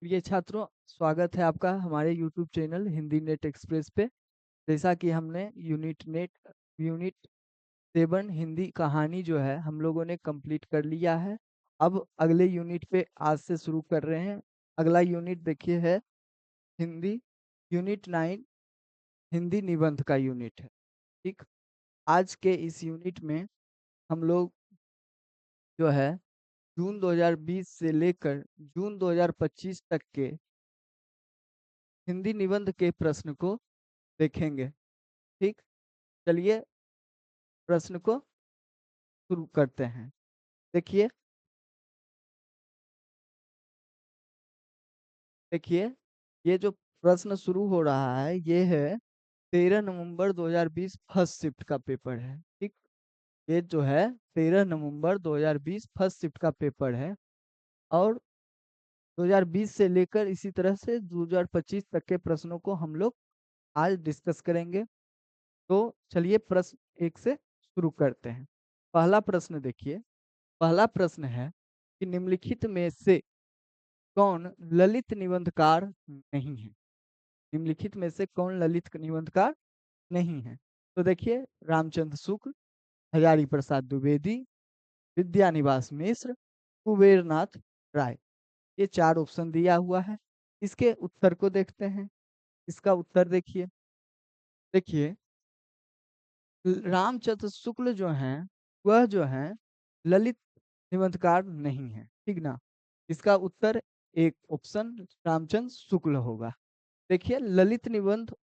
प्रिय छात्रों, स्वागत है आपका हमारे YouTube channel Hindi net express पे। जैसा कि हमने यूनिट 7 हिंदी कहानी जो है हम लोगों ने कंप्लीट कर लिया है। अब अगले यूनिट पे आज से शुरू कर रहे हैं। अगला यूनिट देखिए है हिंदी यूनिट 9 हिंदी निबंध का यूनिट है। ठीक। आज के इस यूनिट में हम लोग जो है जून 2020 से लेकर जून 2025 तक के हिंदी निबंध के प्रश्न को देखेंगे। ठीक। चलिए प्रश्न को शुरू करते हैं। देखिए देखिए ये जो प्रश्न शुरू हो रहा है ये है 13 नवंबर 2020 फर्स्ट शिफ्ट का पेपर है। ठीक। ये जो है 13 नवंबर 2020 फर्स्ट शिफ्ट का पेपर है। और 2020 से लेकर इसी तरह से 2025 तक के प्रश्नों को हम लोग आज डिस्कस करेंगे। तो चलिए प्रश्न एक से शुरू करते हैं। पहला प्रश्न देखिए। पहला प्रश्न है कि निम्नलिखित में से कौन ललित निबंधकार नहीं है। निम्नलिखित में से कौन ललित निबंधकार नहीं है। तो देखिए रामचंद्र शुक्ल, हजारी प्रसाद द्विवेदी, विद्यानिवास मिश्र, कुबेरनाथ राय। ये चार ऑप्शन दिया हुआ है। इसके उत्तर को देखते हैं। इसका उत्तर देखिए। देखिए रामचंद्र शुक्ल जो हैं वह जो हैं ललित निबंधकार नहीं है। ठीक ना। इसका उत्तर एक ऑप्शन रामचंद्र शुक्ल होगा। देखिए ललित निबंध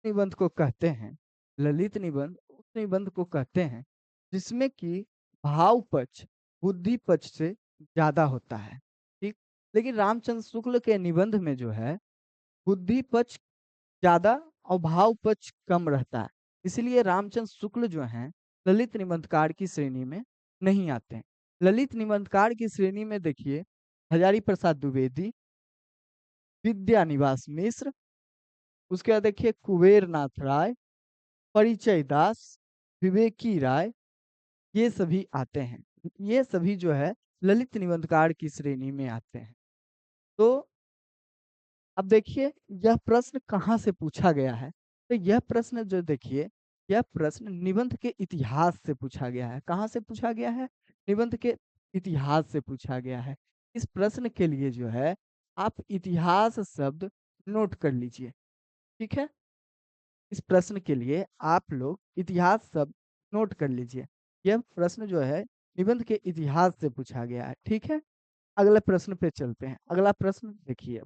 निबंध को कहते हैं। ललित निबंध उस निबंध को कहते हैं जिसमें कि भाव पक्ष बुद्धि पक्ष से ज्यादा होता है। ठीक। लेकिन रामचंद्र शुक्ल के निबंध में जो है बुद्धि पक्ष ज्यादा और भाव पक्ष कम रहता है। इसलिए रामचंद्र शुक्ल जो हैं ललित निबंधकार की श्रेणी में नहीं आते हैं। ललित निबंधकार की श्रेणी में देखिए हजारी प्रसाद द्विवेदी, विद्यानिवास मिश्र, उसके बाद देखिए कुबेर नाथ राय, परिचय दास, विवेकी राय, ये सभी आते हैं। ये सभी जो है ललित निबंधकार की श्रेणी में आते हैं। तो अब देखिए यह प्रश्न कहाँ से पूछा गया है। तो यह प्रश्न जो देखिए यह प्रश्न निबंध के इतिहास से पूछा गया है। कहाँ से पूछा गया है। निबंध के इतिहास से पूछा गया है। इस प्रश्न के लिए जो है आप इतिहास शब्द नोट कर लीजिए। ठीक है। इस प्रश्न के लिए आप लोग इतिहास शब्द नोट कर लीजिए। यह प्रश्न जो है निबंध के इतिहास से पूछा गया है। ठीक है। अगले प्रश्न पे चलते हैं। अगला प्रश्न देखिए।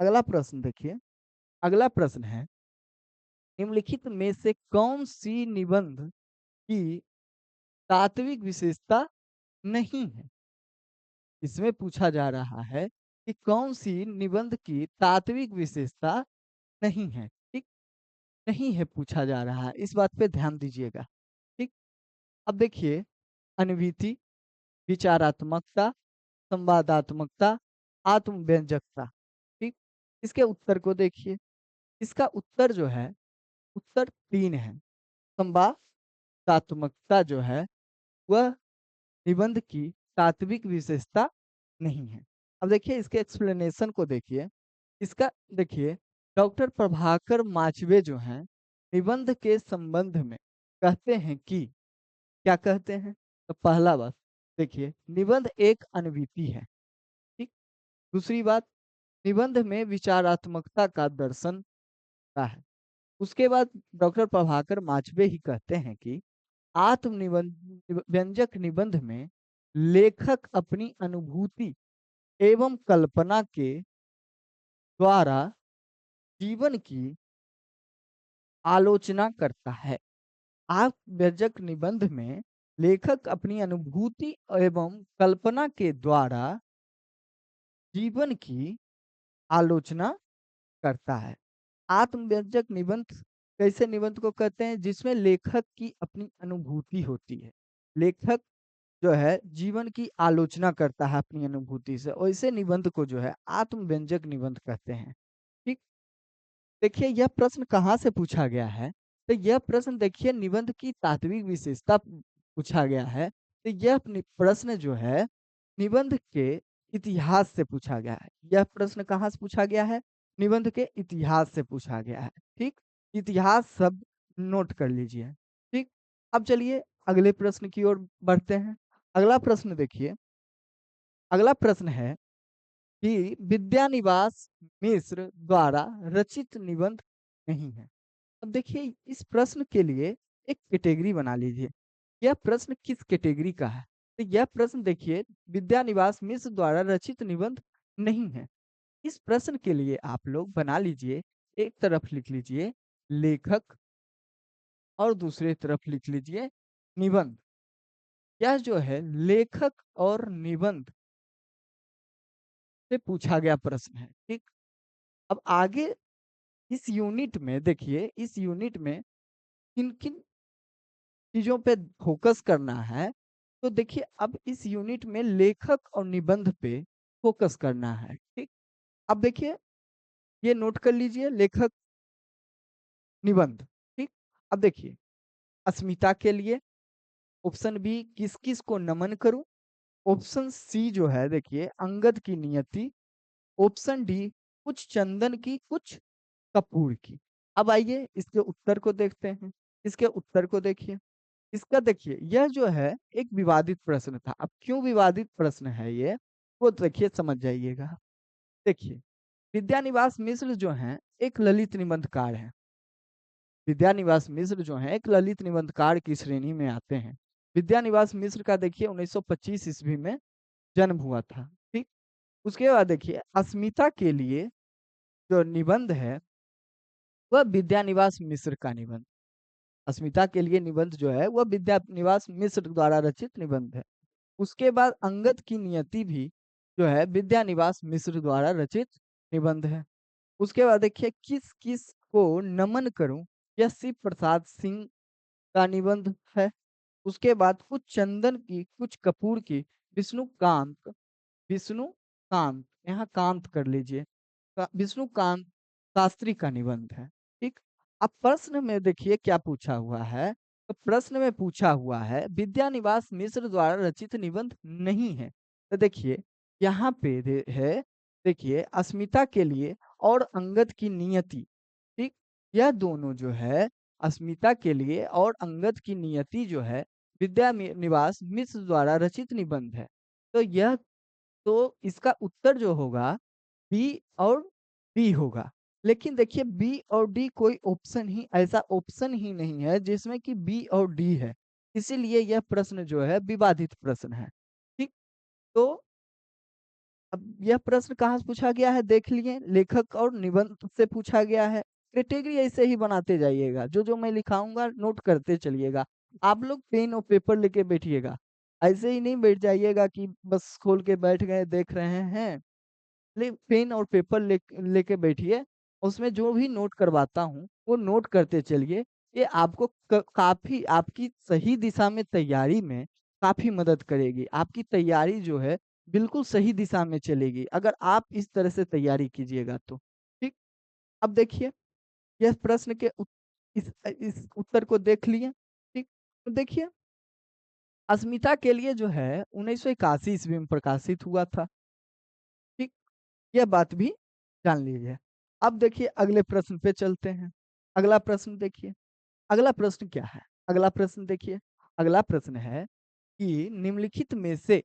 अगला प्रश्न देखिए। अगला प्रश्न है निम्नलिखित में से कौन सी निबंध की तात्विक विशेषता नहीं है। इसमें पूछा जा रहा है कि कौन सी निबंध की तात्विक विशेषता नहीं है। ठीक। नहीं है पूछा जा रहा है। इस बात पे ध्यान दीजिएगा। ठीक। अब देखिए अनवीति, विचारात्मकता, संवादात्मकता, आत्मव्यंजकता। ठीक। इसके उत्तर को देखिए। इसका उत्तर जो है उत्तर 3 है। संवादात्मकता जो है वह निबंध की तात्विक विशेषता नहीं है। अब देखिए इसके एक्सप्लेनेशन को देखिए। इसका देखिए डॉक्टर प्रभाकर माचवे जो हैं निबंध के संबंध में कहते हैं कि क्या कहते हैं। तो पहला बात देखिए निबंध एक अनवीति है। ठीक। दूसरी बात निबंध में विचारात्मकता का दर्शन का है। उसके बाद डॉक्टर प्रभाकर माचवे ही कहते हैं कि आत्म निबंध व्यंजक निबंध में लेखक अपनी अनुभूति एवं कल्पना के द्वारा जीवन की आलोचना करता है। आत्मव्यंजक निबंध में लेखक अपनी अनुभूति एवं कल्पना के द्वारा जीवन की आलोचना करता है। आत्मव्यंजक निबंध कैसे निबंध को कहते हैं जिसमें लेखक की अपनी अनुभूति होती है। लेखक जो है जीवन की आलोचना करता है अपनी अनुभूति से। वैसे निबंध को जो है आत्मव्यंजक निबंध कहते हैं। ठीक। देखिए यह प्रश्न कहाँ से पूछा गया है। तो यह प्रश्न देखिए निबंध की तात्विक विशेषता पूछा गया है। तो यह प्रश्न जो है निबंध के इतिहास से पूछा गया है। यह प्रश्न कहाँ से पूछा गया है? निबंध के इतिहास से पूछा गया है। ठीक? इतिहास शब्द नोट कर लीजिए। ठीक? अब चलिए अगले प्रश्न की ओर बढ़ते हैं। अगला प्रश्न देखिए, अगला प्रश्न है कि विद्यानिवास मिश्र द्वारा रचित निबंध नहीं है। अब देखिए इस प्रश्न के लिए एक कैटेगरी बना लीजिए। यह प्रश्न किस कैटेगरी का है? तो यह प्रश्न देखिए विद्यानिवास मिश्र द्वारा रचित निबंध नहीं है। इस प्रश्न के लिए आप लोग बना लीजिए, एक तरफ लिख लीजिए लेखक और दूसरे तरफ लिख लीजिए निबंध। यह जो है लेखक और निबंध से पूछा गया प्रश्न है। ठीक? अब आगे इस यूनिट में देखिए, इस यूनिट में किन किन चीजों पे फोकस करना है, तो देखिए अब इस यूनिट में लेखक और निबंध पे फोकस करना है। ठीक? अब देखिए ये नोट कर लीजिए लेखक निबंध। ठीक? अब देखिए अस्मिता के लिए ऑप्शन बी किस किस को नमन करूं, ऑप्शन सी जो है देखिए अंगद की नियति, ऑप्शन डी कुछ चंदन की कुछ कपूर की। अब आइए इसके उत्तर को देखते हैं। इसके उत्तर को देखिए, इसका देखिए यह जो है एक विवादित प्रश्न था। अब क्यों विवादित प्रश्न है ये, वो देखिए समझ जाइएगा। देखिए विद्यानिवास मिश्र जो हैं एक ललित निबंधकार हैं। विद्यानिवास मिश्र जो हैं एक ललित निबंधकार की श्रेणी में आते हैं। विद्यानिवास मिश्र का देखिए 1925 ईस्वी में जन्म हुआ था। ठीक? उसके बाद देखिए अस्मिता के लिए जो निबंध है वह विद्यानिवास मिश्र का निबंध। अस्मिता के लिए निबंध जो है वह विद्यानिवास मिश्र द्वारा रचित निबंध है। उसके बाद अंगद की नियति भी जो है विद्यानिवास मिश्र द्वारा रचित निबंध है। उसके बाद देखिए किस किस को नमन करूं, यह शिव प्रसाद सिंह का निबंध है। उसके बाद कुछ चंदन की कुछ कपूर की विष्णुकांत, विष्णुकांत यहाँ कांत कर लीजिए, विष्णुकांत शास्त्री का निबंध है। ठीक? अब प्रश्न में देखिए क्या पूछा हुआ है, तो प्रश्न में पूछा हुआ है विद्यानिवास मिश्र द्वारा रचित निबंध नहीं है। तो देखिए यहाँ पे है देखिए अस्मिता के लिए और अंगद की नियति। ठीक? यह दोनों जो है अस्मिता के लिए और अंगद की नियति जो है विद्यानिवास मिश्र द्वारा रचित निबंध है। तो यह तो इसका उत्तर जो होगा बी और डी होगा। लेकिन देखिए बी और डी कोई ऑप्शन ही ऐसा ऑप्शन ही नहीं है जिसमें कि बी और डी है। इसीलिए यह प्रश्न जो है विवादित प्रश्न है। ठीक? तो अब यह प्रश्न कहाँ से पूछा गया है देख लिए, लेखक और निबंध से पूछा गया है। कैटेगरी ऐसे ही बनाते जाइएगा, जो जो मैं लिखाऊंगा नोट करते चलिएगा। आप लोग पेन और पेपर लेके बैठिएगा, ऐसे ही नहीं बैठ जाइएगा कि बस खोल के बैठ गए देख रहे हैं। पेन और पेपर लेके बैठिए, उसमें जो भी नोट करवाता हूँ वो नोट करते चलिए। ये आपको काफी आपकी सही दिशा में तैयारी में काफी मदद करेगी। आपकी तैयारी जो है बिल्कुल सही दिशा में चलेगी अगर आप इस तरह से तैयारी कीजिएगा तो। ठीक? अब देखिए यह प्रश्न के इस उत्तर को देख लिए। ठीक? तो देखिए अस्मिता के लिए जो है 1981 ईस्वी में प्रकाशित हुआ था। ठीक? यह बात भी जान लीजिए। अब देखिए अगले प्रश्न पे चलते हैं। अगला प्रश्न देखिए, अगला प्रश्न क्या है? अगला प्रश्न देखिए, अगला प्रश्न है कि निम्नलिखित में से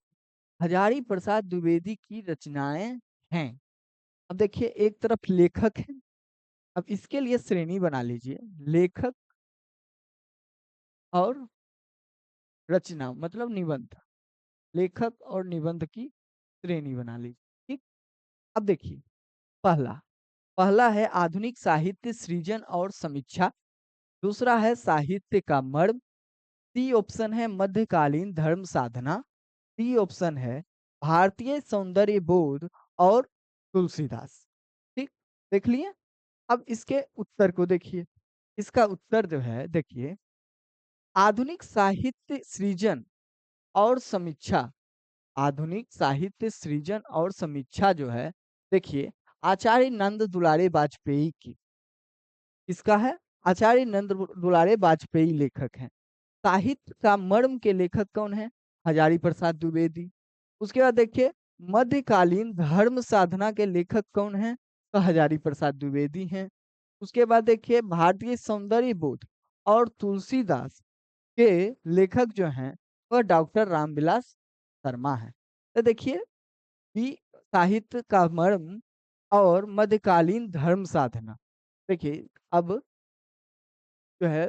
हजारी प्रसाद द्विवेदी की रचनाएं हैं। अब देखिए एक तरफ लेखक है, अब इसके लिए श्रेणी बना लीजिए लेखक और रचना मतलब निबंध। लेखक और निबंध की श्रेणी बना लीजिए। ठीक? अब देखिए पहला, पहला है आधुनिक साहित्य सृजन और समीक्षा। दूसरा है साहित्य का मर्म। सी ऑप्शन है मध्यकालीन धर्म साधना। डी ऑप्शन है भारतीय सौंदर्य बोध और तुलसीदास। ठीक? देख लिए। अब इसके उत्तर को देखिए। इसका उत्तर जो है देखिए आधुनिक साहित्य सृजन और समीक्षा। आधुनिक साहित्य सृजन और समीक्षा जो है देखिए आचार्य नंद दुलारे वाजपेयी की, इसका है आचार्य नंद दुलारे वाजपेयी लेखक हैं। साहित्य का मर्म के लेखक कौन है? हजारी प्रसाद द्विवेदी। उसके बाद देखिए मध्यकालीन धर्म साधना के लेखक कौन हैं? तो हजारी प्रसाद द्विवेदी हैं। उसके बाद देखिए भारतीय सौंदर्य बोध और तुलसीदास के लेखक जो हैं वह डॉक्टर रामविलास शर्मा हैं। तो देखिए कि साहित्य का मर्म और मध्यकालीन धर्म साधना। देखिए अब जो है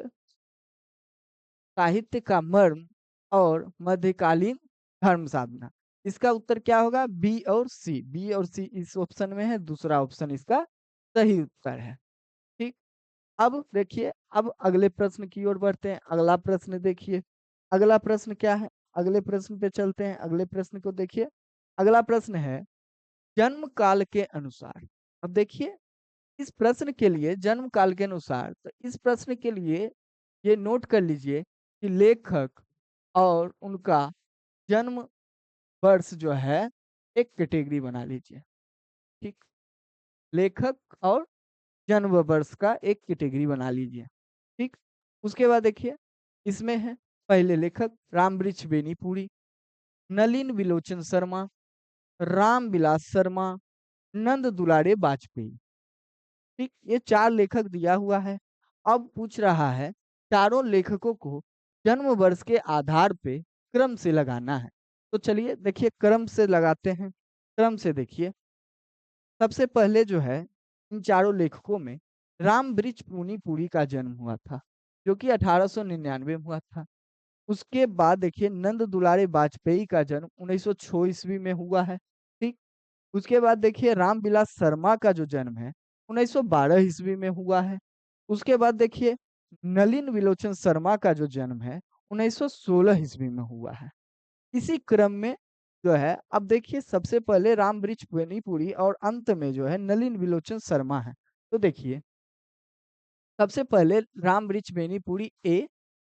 साहित्य का मर्म और मध्यकालीन धर्म साधना, इसका उत्तर क्या होगा? बी और सी। बी और सी इस ऑप्शन में है, दूसरा ऑप्शन इसका सही उत्तर है। ठीक। अब देखिए अब अगले प्रश्न की ओर बढ़ते हैं। अगला प्रश्न देखिए, अगला प्रश्न क्या है? अगले प्रश्न पे चलते हैं। अगले प्रश्न को देखिए। अगला प्रश्न है जन्म काल के अनुसार। अब देखिए इस प्रश्न के लिए जन्म काल के अनुसार, तो इस प्रश्न के लिए ये नोट कर लीजिए कि लेखक और उनका जन्म वर्ष जो है एक कैटेगरी बना लीजिए। ठीक। लेखक और जन्म वर्ष का एक कैटेगरी बना लीजिए। ठीक। उसके बाद देखिए इसमें है पहले लेखक रामवृक्ष बेनीपुरी, नलिन विलोचन शर्मा, राम विलास शर्मा, नंद दुलारे वाजपेयी। ठीक, ये चार लेखक दिया हुआ है। अब पूछ रहा है चारों लेखकों को जन्म वर्ष के आधार पे क्रम से लगाना है। तो चलिए देखिए क्रम से लगाते हैं। क्रम से देखिए सबसे पहले जो है इन चारों लेखकों में राम वृक्ष पुनी का जन्म हुआ था, जो कि 1899 में हुआ था। उसके बाद देखिए नंद दुलारे वाजपेयी का जन्म 1906 ईस्वी में हुआ है। ठीक। उसके बाद देखिए रामविलास शर्मा का जो जन्म है 1912 ईस्वी में हुआ है। उसके बाद देखिए नलिन विलोचन शर्मा का जो जन्म है 1916 ईस्वी में हुआ है। इसी क्रम में जो है अब देखिए सबसे पहले राम वृक्ष बेनीपुरी और अंत में जो है नलिन विलोचन शर्मा है। तो देखिए सबसे पहले राम वृक्ष बेनीपुरी ए,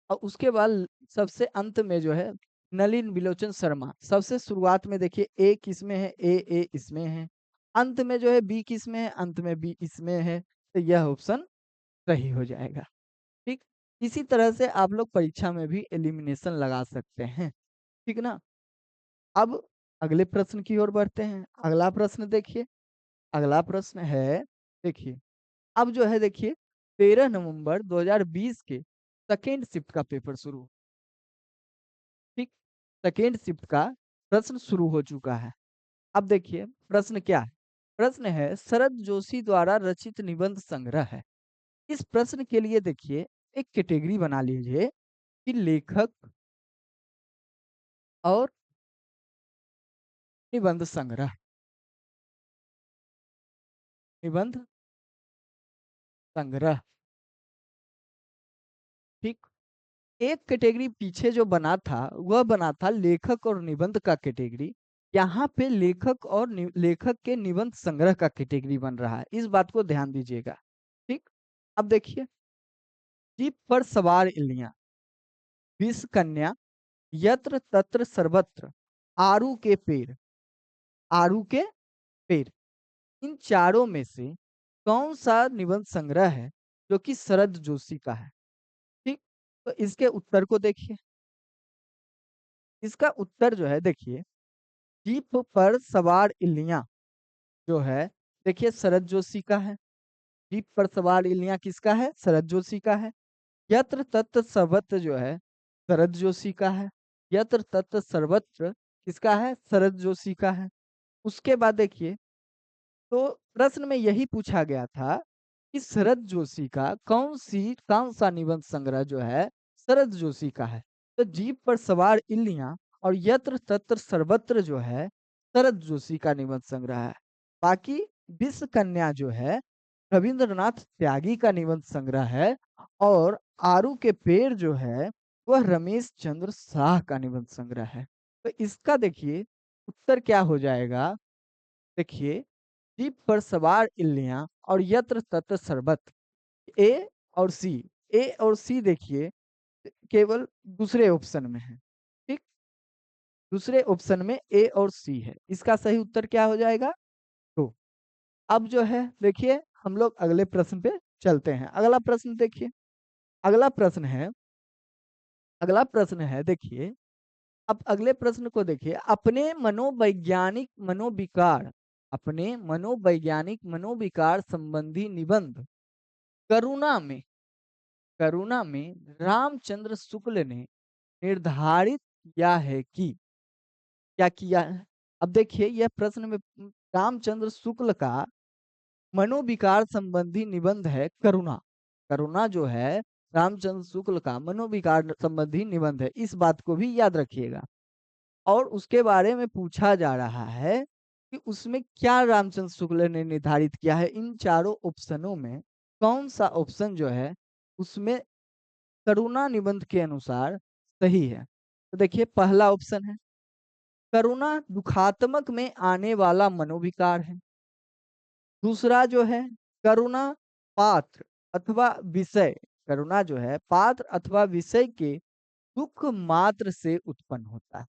और उसके बाद सबसे अंत में जो है नलिन विलोचन शर्मा। सबसे शुरुआत में देखिए ए किस में है? ए इसमें है। अंत में जो है बी किस में है? अंत में बी इसमें है। तो यह ऑप्शन सही हो जाएगा। ठीक। इसी तरह से आप लोग परीक्षा में भी एलिमिनेशन लगा सकते हैं। ठीक ना। अब अगले प्रश्न की ओर बढ़ते हैं। अगला प्रश्न देखिए। अगला प्रश्न है देखिए अब जो है देखिए 13 नवंबर 2020 के सेकेंड शिफ्ट का पेपर शुरू। ठीक। सेकेंड शिफ्ट का प्रश्न शुरू हो चुका है। अब देखिए प्रश्न क्या है? प्रश्न है शरद जोशी द्वारा रचित निबंध संग्रह है। इस प्रश्न के लिए देखिए एक कैटेगरी बना लीजिए कि लेखक और निबंध संग्रह। निबंध संग्रह। ठीक। एक कैटेगरी पीछे जो बना था वह बना था लेखक और निबंध का कैटेगरी। यहाँ पे लेखक और लेखक के निबंध संग्रह का कैटेगरी बन रहा है। इस बात को ध्यान दीजिएगा। ठीक। अब देखिए जीप पर सवार इल्लियां, विष कन्या, यत्र तत्र सर्वत्र, आरू के पेड़, आरू के पेड़, इन चारों में से कौन सा निबंध संग्रह है जो कि शरद जोशी का है? ठीक। तो इसके उत्तर को देखिए। इसका उत्तर जो है देखिए जीप पर सवार इल्लियां जो है देखिए शरद जोशी का है। जीप पर सवार इल्लियां किसका है? शरद जोशी का है। यत्र तत्र सर्वत्र जो है शरद जोशी का है। यत्र तत्र सर्वत्र किसका है? शरद जोशी का है। उसके बाद देखिए तो प्रश्न में यही पूछा गया था कि शरद जोशी का कौन सा निबंध संग्रह जो है शरद जोशी का है। तो जीप पर सवार इल्लियां और यत्र तत्र सर्वत्र जो है शरद जोशी का निबंध संग्रह है। बाकी विश्व कन्या जो है रविंद्रनाथ त्यागी का निबंध संग्रह है। और आरू के पेड़ जो है वह रमेश चंद्र शाह का निबंध संग्रह है। तो इसका देखिए उत्तर क्या हो जाएगा? देखिए जीप पर सवार इल्लियां और यत्र तत्र सर्वत्र, ए और सी। ए और सी देखिए केवल दूसरे ऑप्शन में है। ठीक। दूसरे ऑप्शन में ए और सी है। इसका सही उत्तर क्या हो जाएगा? तो अब जो है देखिए हम लोग अगले प्रश्न पे चलते हैं। अगला प्रश्न देखिए। अगला प्रश्न है अगला प्रश्न है देखिए अब अगले प्रश्न को देखिए, अपने मनोवैज्ञानिक मनोविकार संबंधी निबंध करुणा में रामचंद्र शुक्ल ने निर्धारित किया है कि क्या किया है? अब देखिए यह प्रश्न में रामचंद्र शुक्ल का मनोविकार संबंधी निबंध है करुणा। करुणा जो है रामचंद्र शुक्ल का मनोविकार संबंधी निबंध है, इस बात को भी याद रखिएगा। और उसके बारे में पूछा जा रहा है कि उसमें क्या रामचंद्र शुक्ल ने निर्धारित किया है, इन चारों ऑप्शनों में कौन सा ऑप्शन जो है उसमें करुणा निबंध के अनुसार सही है। तो देखिए पहला ऑप्शन है करुणा दुखात्मक में आने वाला मनोविकार है। दूसरा जो है करुणा पात्र अथवा विषय, करुणा जो है पात्र अथवा विषय के दुख मात्र से उत्पन्न होता है।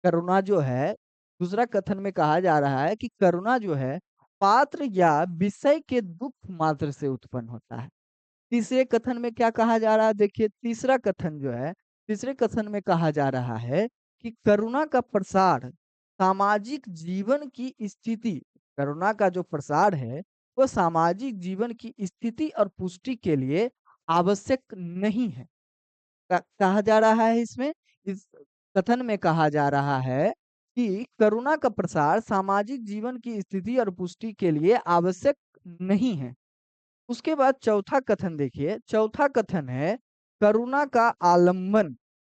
करुणा जो है, दूसरा कथन में कहा जा रहा है कि करुणा जो है पात्र या विषय के दुख मात्र से उत्पन्न होता है। तीसरे कथन में क्या कहा जा रहा है, देखिए तीसरा कथन जो है, तीसरे कथन में कहा जा रहा है कि करुणा का प्रसार सामाजिक जीवन की स्थिति, करुणा का जो प्रसार है वो सामाजिक जीवन की स्थिति और पुष्टि के लिए आवश्यक नहीं है। कहा जा रहा है इसमें, इस कथन में कहा जा रहा है कि करुणा का प्रसार सामाजिक जीवन की स्थिति और पुष्टि के लिए आवश्यक नहीं है। उसके बाद चौथा कथन देखिए, चौथा कथन है करुणा का आलंबन,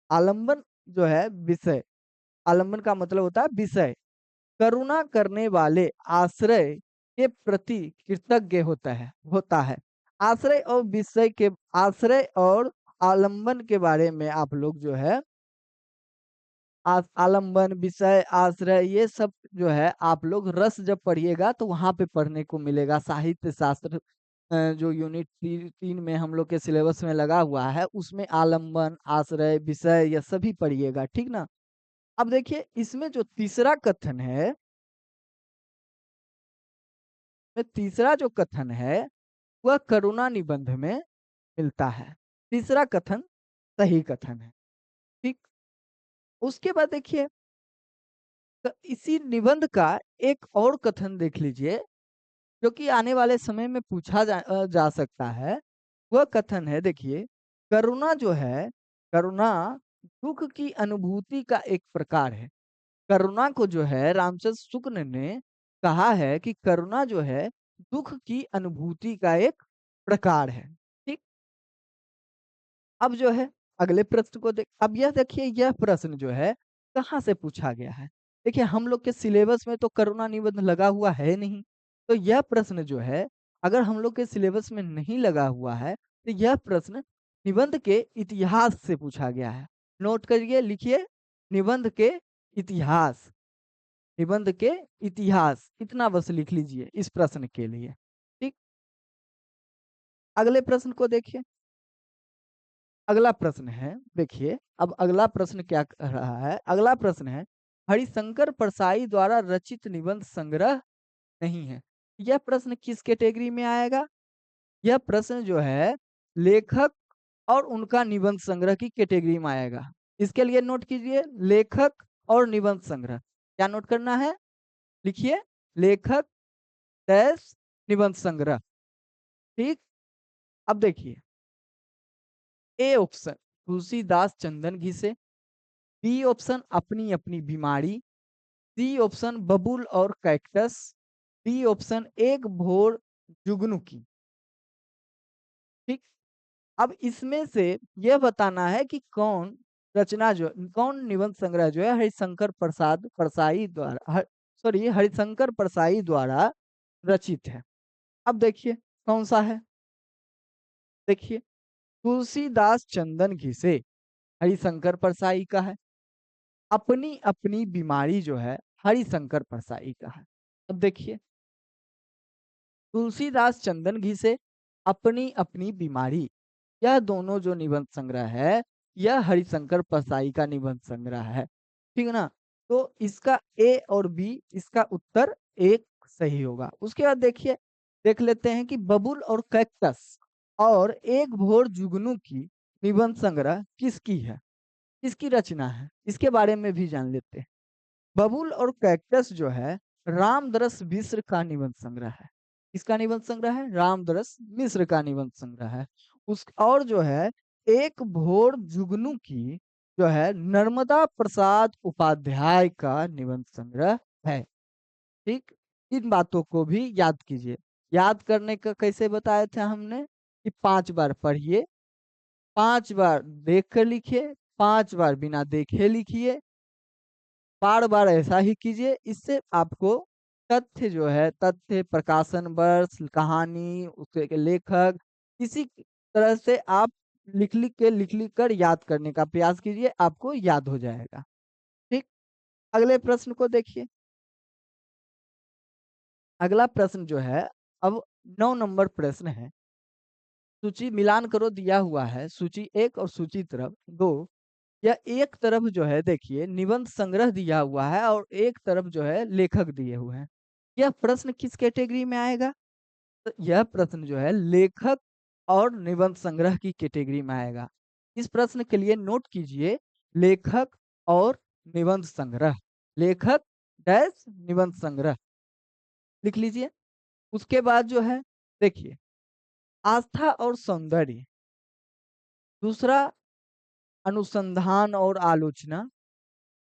आलंबन जो है विषय, आलंबन का मतलब होता है विषय, करुणा करने वाले आश्रय के प्रति कृतज्ञ होता है। आश्रय और विषय के, आश्रय और आलंबन के बारे में आप लोग जो है आलंबन विषय आश्रय ये सब जो है आप लोग रस जब पढ़िएगा तो वहां पे पढ़ने को मिलेगा। साहित्य शास्त्र जो यूनिट 3 में हम लोग के सिलेबस में लगा हुआ है उसमें आलंबन आश्रय विषय ये सभी पढ़िएगा, ठीक ना। अब देखिए इसमें जो तीसरा कथन है, तीसरा जो कथन है वह करुणा निबंध में मिलता है। तीसरा कथन सही कथन है, ठीक। उसके बाद देखिए इसी निबंध का एक और कथन देख लीजिए जो कि आने वाले समय में पूछा जा सकता है। वह कथन है देखिए, करुणा जो है, करुणा दुख की अनुभूति का एक प्रकार है। करुणा को जो है रामचंद्र शुक्ल ने कहा है कि करुणा जो है दुख की अनुभूति का एक प्रकार है, ठीक। अब जो है अगले प्रश्न को देख, अब यह देखिए यह प्रश्न जो है कहाँ से पूछा गया है। देखिए हम लोग के सिलेबस में तो करुणा निबंध लगा हुआ है नहीं, तो यह प्रश्न जो है अगर हम लोग के सिलेबस में नहीं लगा हुआ है तो यह प्रश्न निबंध के इतिहास से पूछा गया है। नोट करिए, लिखिए निबंध के इतिहास, निबंध के इतिहास, इतना बस लिख लीजिए इस प्रश्न के लिए, ठीक। अगले प्रश्न को देखिए, अगला प्रश्न है देखिए, अब अगला प्रश्न क्या कह रहा है, अगला प्रश्न है हरिशंकर परसाई द्वारा रचित निबंध संग्रह नहीं है। यह प्रश्न किस कैटेगरी में आएगा, यह प्रश्न जो है लेखक और उनका निबंध संग्रह की कैटेगरी में आएगा। इसके लिए नोट कीजिए लेखक और निबंध संग्रह, क्या नोट करना है, लिखिए लेखक डैश निबंध संग्रह, ठीक। अब देखिए ए ऑप्शन तुलसीदास चंदन घिसे, बी ऑप्शन अपनी अपनी बीमारी, सी ऑप्शन बबूल और कैक्टस, डी ऑप्शन एक भोर जुगनू की, ठीक। अब इसमें से यह बताना है कि कौन रचना जो, कौन निबंध संग्रह जो है हरिशंकर प्रसाद परसाई द्वारा सॉरी हरिशंकर परसाई द्वारा रचित है। अब देखिए कौन सा है, देखिए तुलसीदास चंदन घिसे हरिशंकर परसाई का है, अपनी अपनी बीमारी जो है हरिशंकर परसाई का है। अब देखिए तुलसीदास चंदन घी से अपनी अपनी बीमारी, यह दोनों जो निबंध संग्रह है यह हरिशंकर परसाई का निबंध संग्रह है, ठीक ना। तो इसका ए और बी, इसका उत्तर एक सही होगा। उसके बाद देखिए देख लेते हैं कि बबुल और कैक्टस और एक भोर जुगनू की निबंध संग्रह किसकी है, किसकी रचना है? इसके बारे में भी जान लेते हैं। बबुल और कैक्टस जो है रामदरस मिश्र का निबंध संग्रह है। किसका निबंध संग्रह है? रामदरस मिश्र का निबंध संग्रह है। उस और जो है एक भोर जुगनू की जो है नर्मदा प्रसाद उपाध्याय का निबंध संग्रह है। ठीक, इन बातों को भी याद कीजिए। याद करने का कैसे बताए थे हमने कि 5 बार पढ़िए, 5 बार देख कर लिखिए, 5 बार बिना देखे लिखिए, बार बार ऐसा ही कीजिए। इससे आपको तथ्य जो है, तथ्य, प्रकाशन वर्ष, कहानी, उसके के लेखक, इसी तरह से आप लिख लिख कर याद करने का प्रयास कीजिए, आपको याद हो जाएगा। ठीक, अगले प्रश्न को देखिए। अगला प्रश्न जो है, अब 9 नंबर प्रश्न है। सूची मिलान करो दिया हुआ है, सूची एक और सूची तरफ दो। या एक तरफ जो है देखिए निबंध संग्रह दिया हुआ है और एक तरफ जो है लेखक दिए हुए हैं। यह प्रश्न किस कैटेगरी में आएगा? तो यह प्रश्न जो है लेखक और निबंध संग्रह की कैटेगरी में आएगा। इस प्रश्न के लिए नोट कीजिए लेखक और निबंध संग्रह। लेखक डैश निबंध संग्रह लिख लीजिए। उसके बाद जो है देखिए आस्था और सौंदर्य, दूसरा अनुसंधान और आलोचना,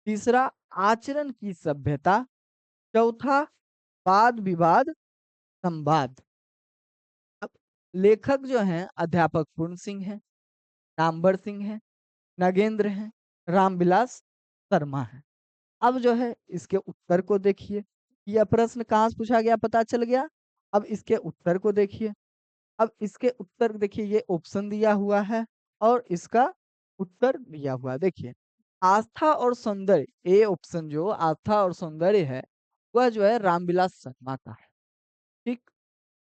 तीसरा आचरण की सभ्यता, चौथा वाद विवाद संवाद। अब लेखक जो हैं अध्यापक पूर्ण सिंह हैं, नामवर सिंह हैं, नगेंद्र हैं, रामविलास शर्मा हैं। अब जो है इसके उत्तर को देखिए। यह प्रश्न कहाँ से पूछा गया पता चल गया। अब इसके उत्तर को देखिए। अब इसके उत्तर देखिए, ये ऑप्शन दिया हुआ है और इसका उत्तर दिया हुआ है। देखिए आस्था और सौंदर्य, ए ऑप्शन जो आस्था और सौंदर्य है वह जो है रामविलास शर्मा का है। ठीक,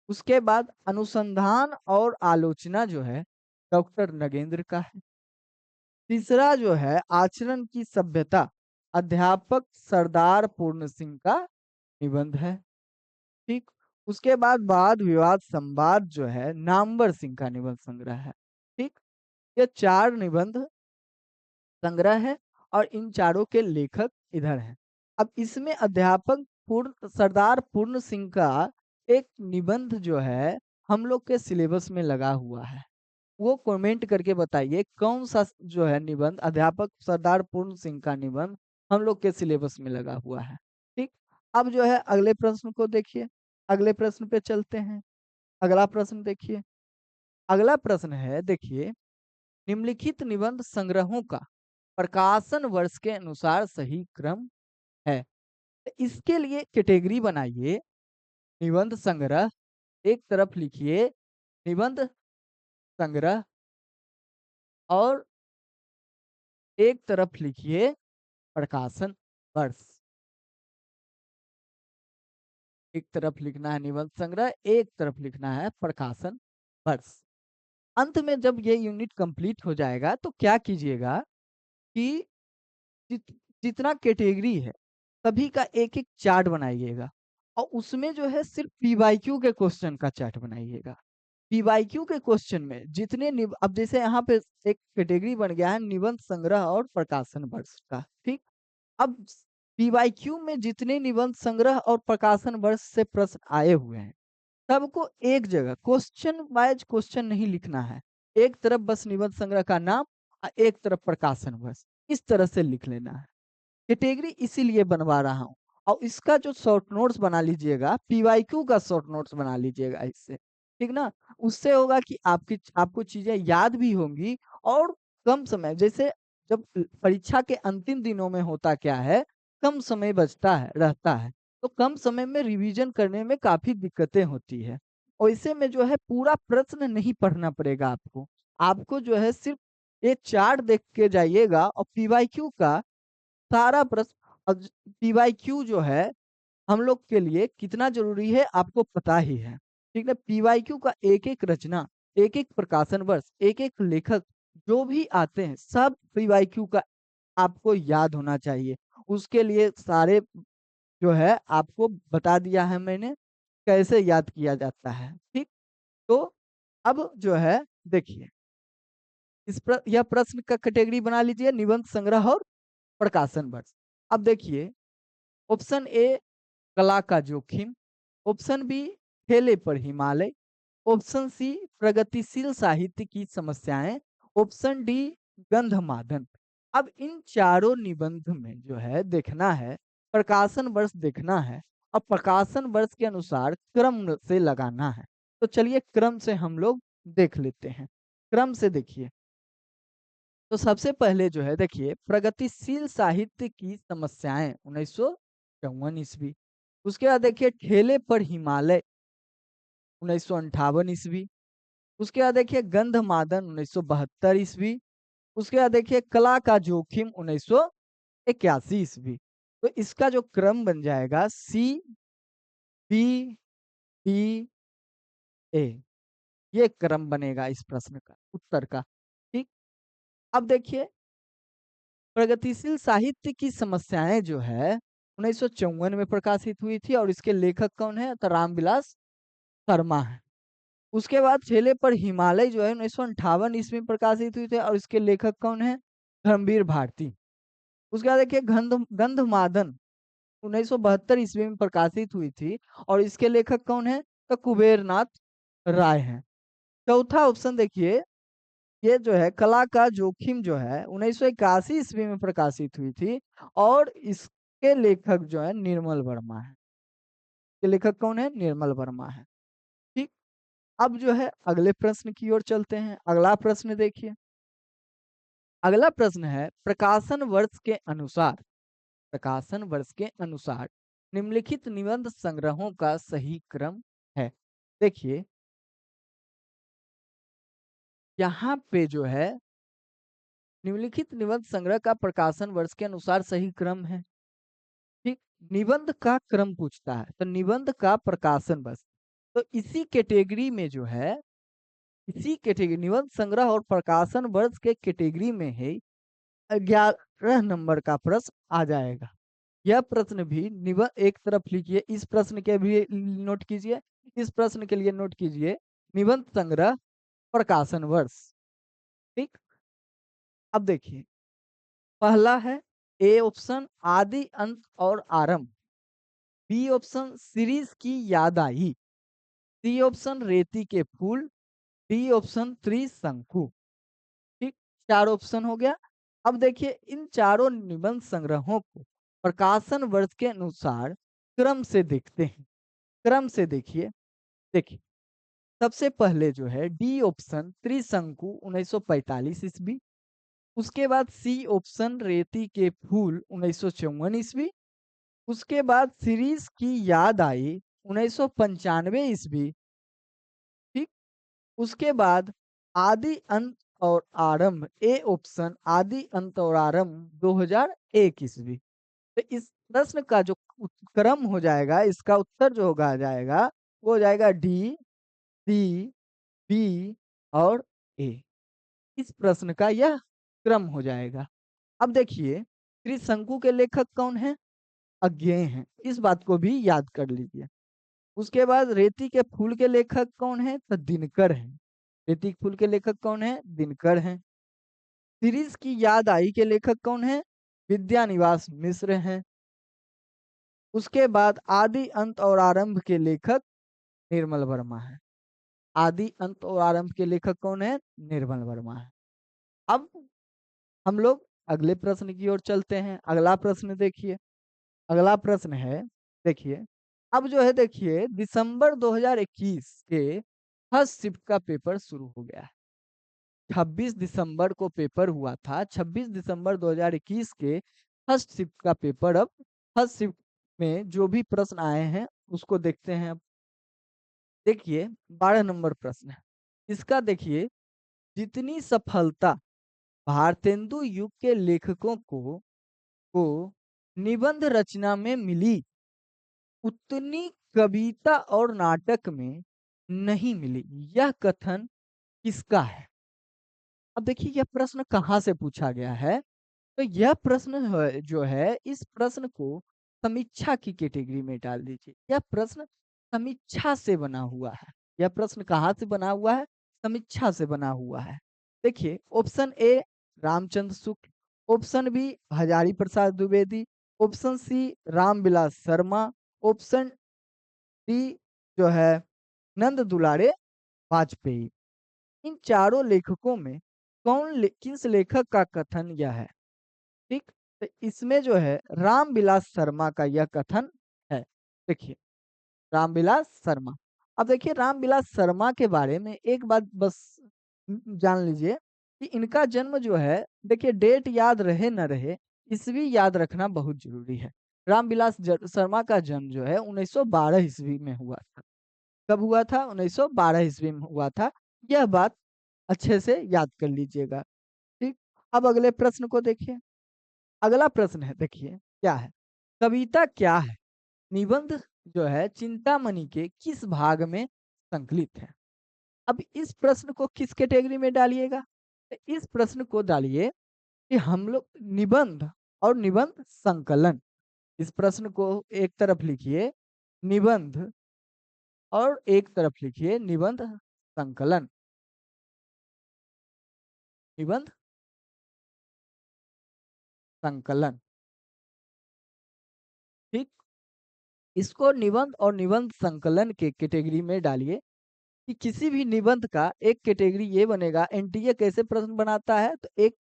उसके बाद अनुसंधान और आलोचना जो है डॉक्टर नगेंद्र का है। तीसरा जो है आचरण की सभ्यता अध्यापक सरदार पूर्ण सिंह का निबंध है। ठीक, उसके बाद वाद विवाद संवाद जो है नामवर सिंह का निबंध संग्रह है। ठीक, ये 4 निबंध संग्रह है और इन चारों के लेखक इधर हैं। अब इसमें अध्यापक पूर्ण सरदार पूर्ण सिंह का एक निबंध जो है हम लोग के सिलेबस में लगा हुआ है। वो कमेंट करके बताइए कौन सा जो है निबंध अध्यापक सरदार पूर्ण सिंह का निबंध हम लोग के सिलेबस में लगा हुआ है। ठीक, अब जो है अगले प्रश्न को देखिए। अगले प्रश्न पे चलते हैं। अगला प्रश्न देखिए। अगला प्रश्न है देखिए निम्नलिखित निबंध संग्रहों का प्रकाशन वर्ष के अनुसार सही क्रम है। तो इसके लिए कैटेगरी बनाइए। निबंध संग्रह एक तरफ लिखिए निबंध संग्रह और एक तरफ लिखिए प्रकाशन वर्ष। एक तरफ लिखना है निबंध संग्रह, एक तरफ लिखना है प्रकाशन वर्ष। अंत में जब ये यूनिट कंप्लीट हो जाएगा तो क्या कीजिएगा कि जित जितना कैटेगरी है सभी का एक एक चार्ट बनाइएगा और उसमें जो है सिर्फ पीवाईक्यू के क्वेश्चन का चार्ट बनाइएगा। पीवाईक्यू के क्वेश्चन में अब जैसे यहाँ पे एक कैटेगरी बन गया है निबंध संग्रह और प्रकाशन वर्ष का। ठीक, अब पीवाईक्यू में जितने निबंध संग्रह और प्रकाशन वर्ष से प्रश्न आए हुए हैं सबको एक जगह क्वेश्चन वाइज क्वेश्चन नहीं लिखना है। एक तरफ बस निबंध संग्रह का नाम और एक तरफ प्रकाशन वर्ष, इस तरह से लिख लेना है। कैटेगरी इसीलिए बनवा रहा हूँ और इसका जो शॉर्ट नोट्स बना लीजिएगा, पीवाईक्यू का शॉर्ट नोट्स बना लीजिएगा इससे। ठीक ना, उससे होगा कि आपको चीजें याद भी होंगी और कम समय, जैसे जब परीक्षा के अंतिम दिनों में होता क्या है, कम समय बचता है रहता है, तो कम समय में रिवीजन करने में काफी दिक्कतें होती है। और इसे में जो है पूरा प्रश्न नहीं पढ़ना पड़ेगा आपको। आपको जो है सिर्फ ये चार्ट देख के जाइएगा और पीवाईक्यू का सारा प्रश्न। अब पीवाईक्यू जो है हम लोग के लिए कितना जरूरी है आपको पता ही है। ठीक है, पीवाईक्यू का एक एक रचना, एक एक प्रकाशन वर्ष, एक एक लेखक जो भी आते हैं सब पीवाईक्यू का आपको याद होना चाहिए। उसके लिए सारे जो है आपको बता दिया है मैंने कैसे याद किया जाता है। ठीक, तो अब जो है देखिए यह प्रश्न का कैटेगरी बना लीजिए निबंध संग्रह और प्रकाशन वर्ष। अब देखिए, ऑप्शन ए कला का जोखिम, ऑप्शन बी ठेले पर हिमालय, ऑप्शन सी प्रगतिशील साहित्य की समस्याएं, ऑप्शन डी गंधमादन। अब इन चारों निबंध में जो है देखना है, प्रकाशन वर्ष देखना है और प्रकाशन वर्ष के अनुसार क्रम से लगाना है। तो चलिए क्रम से हम लोग देख लेते हैं। क्रम से देखिए, तो सबसे पहले जो है देखिए प्रगतिशील साहित्य की समस्याएं 1954 ईस्वी। उसके बाद देखिए ठेले पर हिमालय 1958 ईस्वी। उसके बाद देखिए गंधमादन 1972 ईस्वी। उसके बाद देखिए कला का जोखिम 1981 ईस्वी। तो इसका जो क्रम बन जाएगा सी बी डी ए, ये क्रम बनेगा इस प्रश्न का उत्तर का। ठीक। अब देखिए प्रगतिशील साहित्य की समस्याएं जो है 1954 में प्रकाशित हुई थी और इसके लेखक कौन है? तो रामविलास शर्मा है। उसके बाद ठेले पर हिमालय जो है 1958 ईस्वी में प्रकाशित हुई थे और इसके लेखक कौन है? धर्मवीर भारती। उसके बाद देखिए गंधमादन 1972 ईस्वी में प्रकाशित हुई थी और इसके लेखक कौन है? तो कुबेर नाथ राय हैं। चौथा ऑप्शन देखिए, ये जो है कला का जोखिम जो है 1981 ईस्वी में प्रकाशित हुई थी और इसके लेखक जो है निर्मल वर्मा है। के लेखक कौन है? निर्मल वर्मा है। ठीक। अब जो है अगले प्रश्न की ओर चलते हैं। अगला प्रश्न देखिए, अगला प्रश्न है प्रकाशन वर्ष के अनुसार निम्नलिखित निबंध संग्रहों का सही क्रम है। देखिए यहाँ पे जो है निम्नलिखित निबंध संग्रह का प्रकाशन वर्ष के अनुसार सही क्रम है। ठीक। निबंध का क्रम पूछता है तो निबंध का प्रकाशन वर्ष, तो इसी कैटेगरी में जो है, इसी कैटेगरी निबंध संग्रह और प्रकाशन वर्ष के कैटेगरी में है 11 नंबर का प्रश्न आ जाएगा। यह प्रश्न भी निबंध एक तरफ लिखिए, इस प्रश्न के भी नोट कीजिए, इस प्रश्न के लिए नोट कीजिए निबंध संग्रह प्रकाशन वर्ष। ठीक। अब देखिए पहला है ए ऑप्शन आदि अंत और आरंभ, बी ऑप्शन सीरीज की याद आई, सी ऑप्शन रेती के फूल, डी ऑप्शन त्रिशंकु। ठीक। चार ऑप्शन हो गया। अब देखिए इन चारों निबंध संग्रहों को प्रकाशन वर्ष के अनुसार क्रम से देखते हैं। क्रम से देखिए, देखिए सबसे पहले जो है डी ऑप्शन त्रिशंकु 1945 ईस्वी। उसके बाद सी ऑप्शन रेती के फूल 1954 ईस्वी। उसके बाद सीरीज की याद आई 1995 ईस्वी। ठीक। उसके बाद आदि अंत और आरंभ, ए ऑप्शन आदि अंत और आरंभ 2001 ईस्वी। तो इस प्रश्न का जो क्रम हो जाएगा, इसका उत्तर जो होगा आ जाएगा वो हो जाएगा डी, सी, बी और ए। इस प्रश्न का यह क्रम हो जाएगा। अब देखिए त्रिशंकु के लेखक कौन है? अज्ञेय हैं, इस बात को भी याद कर लीजिए। उसके बाद रेती के फूल के लेखक कौन है? तो दिनकर हैं। रेती के फूल के लेखक कौन है? दिनकर हैं। सीरीज की याद आई के लेखक कौन है? विद्यानिवास मिश्र हैं। उसके बाद आदि अंत और आरंभ के लेखक निर्मल वर्मा है। आदि अंत और आरंभ के लेखक कौन है? निर्मल वर्मा है। अब हम लोग अगले प्रश्न की ओर चलते हैं। अगला प्रश्न देखिए, अगला प्रश्न है देखिए, अब जो है देखिए दिसंबर 2021 के फर्स्ट शिफ्ट का पेपर शुरू हो गया है। 26 दिसंबर को पेपर हुआ था। 26 दिसंबर 2021 के फर्स्ट शिफ्ट का पेपर अब फर्स्ट शिफ्ट में जो भी प्रश्न आए हैं उसको देखते हैं। अब देखिए 12 नंबर प्रश्न है इसका। देखिए जितनी सफलता भारतेंदु युग के लेखकों को निबंध रचना में मिली, उतनी कविता और नाटक में नहीं मिली। यह कथन किसका है? अब देखिए यह प्रश्न कहाँ से पूछा गया है। तो यह प्रश्न जो है इस प्रश्न को समीक्षा की कैटेगरी में डाल दीजिए। यह प्रश्न समीक्षा से बना हुआ है। यह प्रश्न कहाँ से बना हुआ है? समीक्षा से बना हुआ है। देखिए option A Ramchandra Shukla, option B Hazari Prasad Dwivedi, option C Ramvilas Sharma, option D जो है नंद दुलारे वाजपेयी। इन चारों लेखकों में किस लेखक का कथन यह है? ठीक, तो इसमें जो है रामविलास शर्मा का यह कथन है। देखिए रामविलास शर्मा। अब देखिए रामविलास शर्मा के बारे में एक बात बस जान लीजिए कि इनका जन्म जो है, देखिए डेट याद रहे न रहे, ईस्वी याद रखना बहुत जरूरी है। रामविलास शर्मा का जन्म जो है 1912 ईस्वी में हुआ था। कब हुआ था? 1912 ईस्वी में हुआ था। यह बात अच्छे से याद कर लीजिएगा। ठीक, अब अगले प्रश्न को देखिए। अगला प्रश्न है, देखिए क्या है? कविता क्या है? निबंध जो है चिंतामणि के किस भाग में संकलित है? अब इस प्रश्न को किस कैटेगरी में डालिएगा? तो इस प्रश्न को डालिए कि हम लोग निबंध और निबंध संकलन। इस प्रश्न को एक तरफ लिखिए निबंध और एक तरफ लिखिए निबंध संकलन। निबंध संकलन। ठीक, इसको निबंध और निबंध संकलन के कैटेगरी में डालिए कि किसी भी निबंध का एक कैटेगरी ये बनेगा। एनटीए कैसे प्रश्न बनाता है? तो एक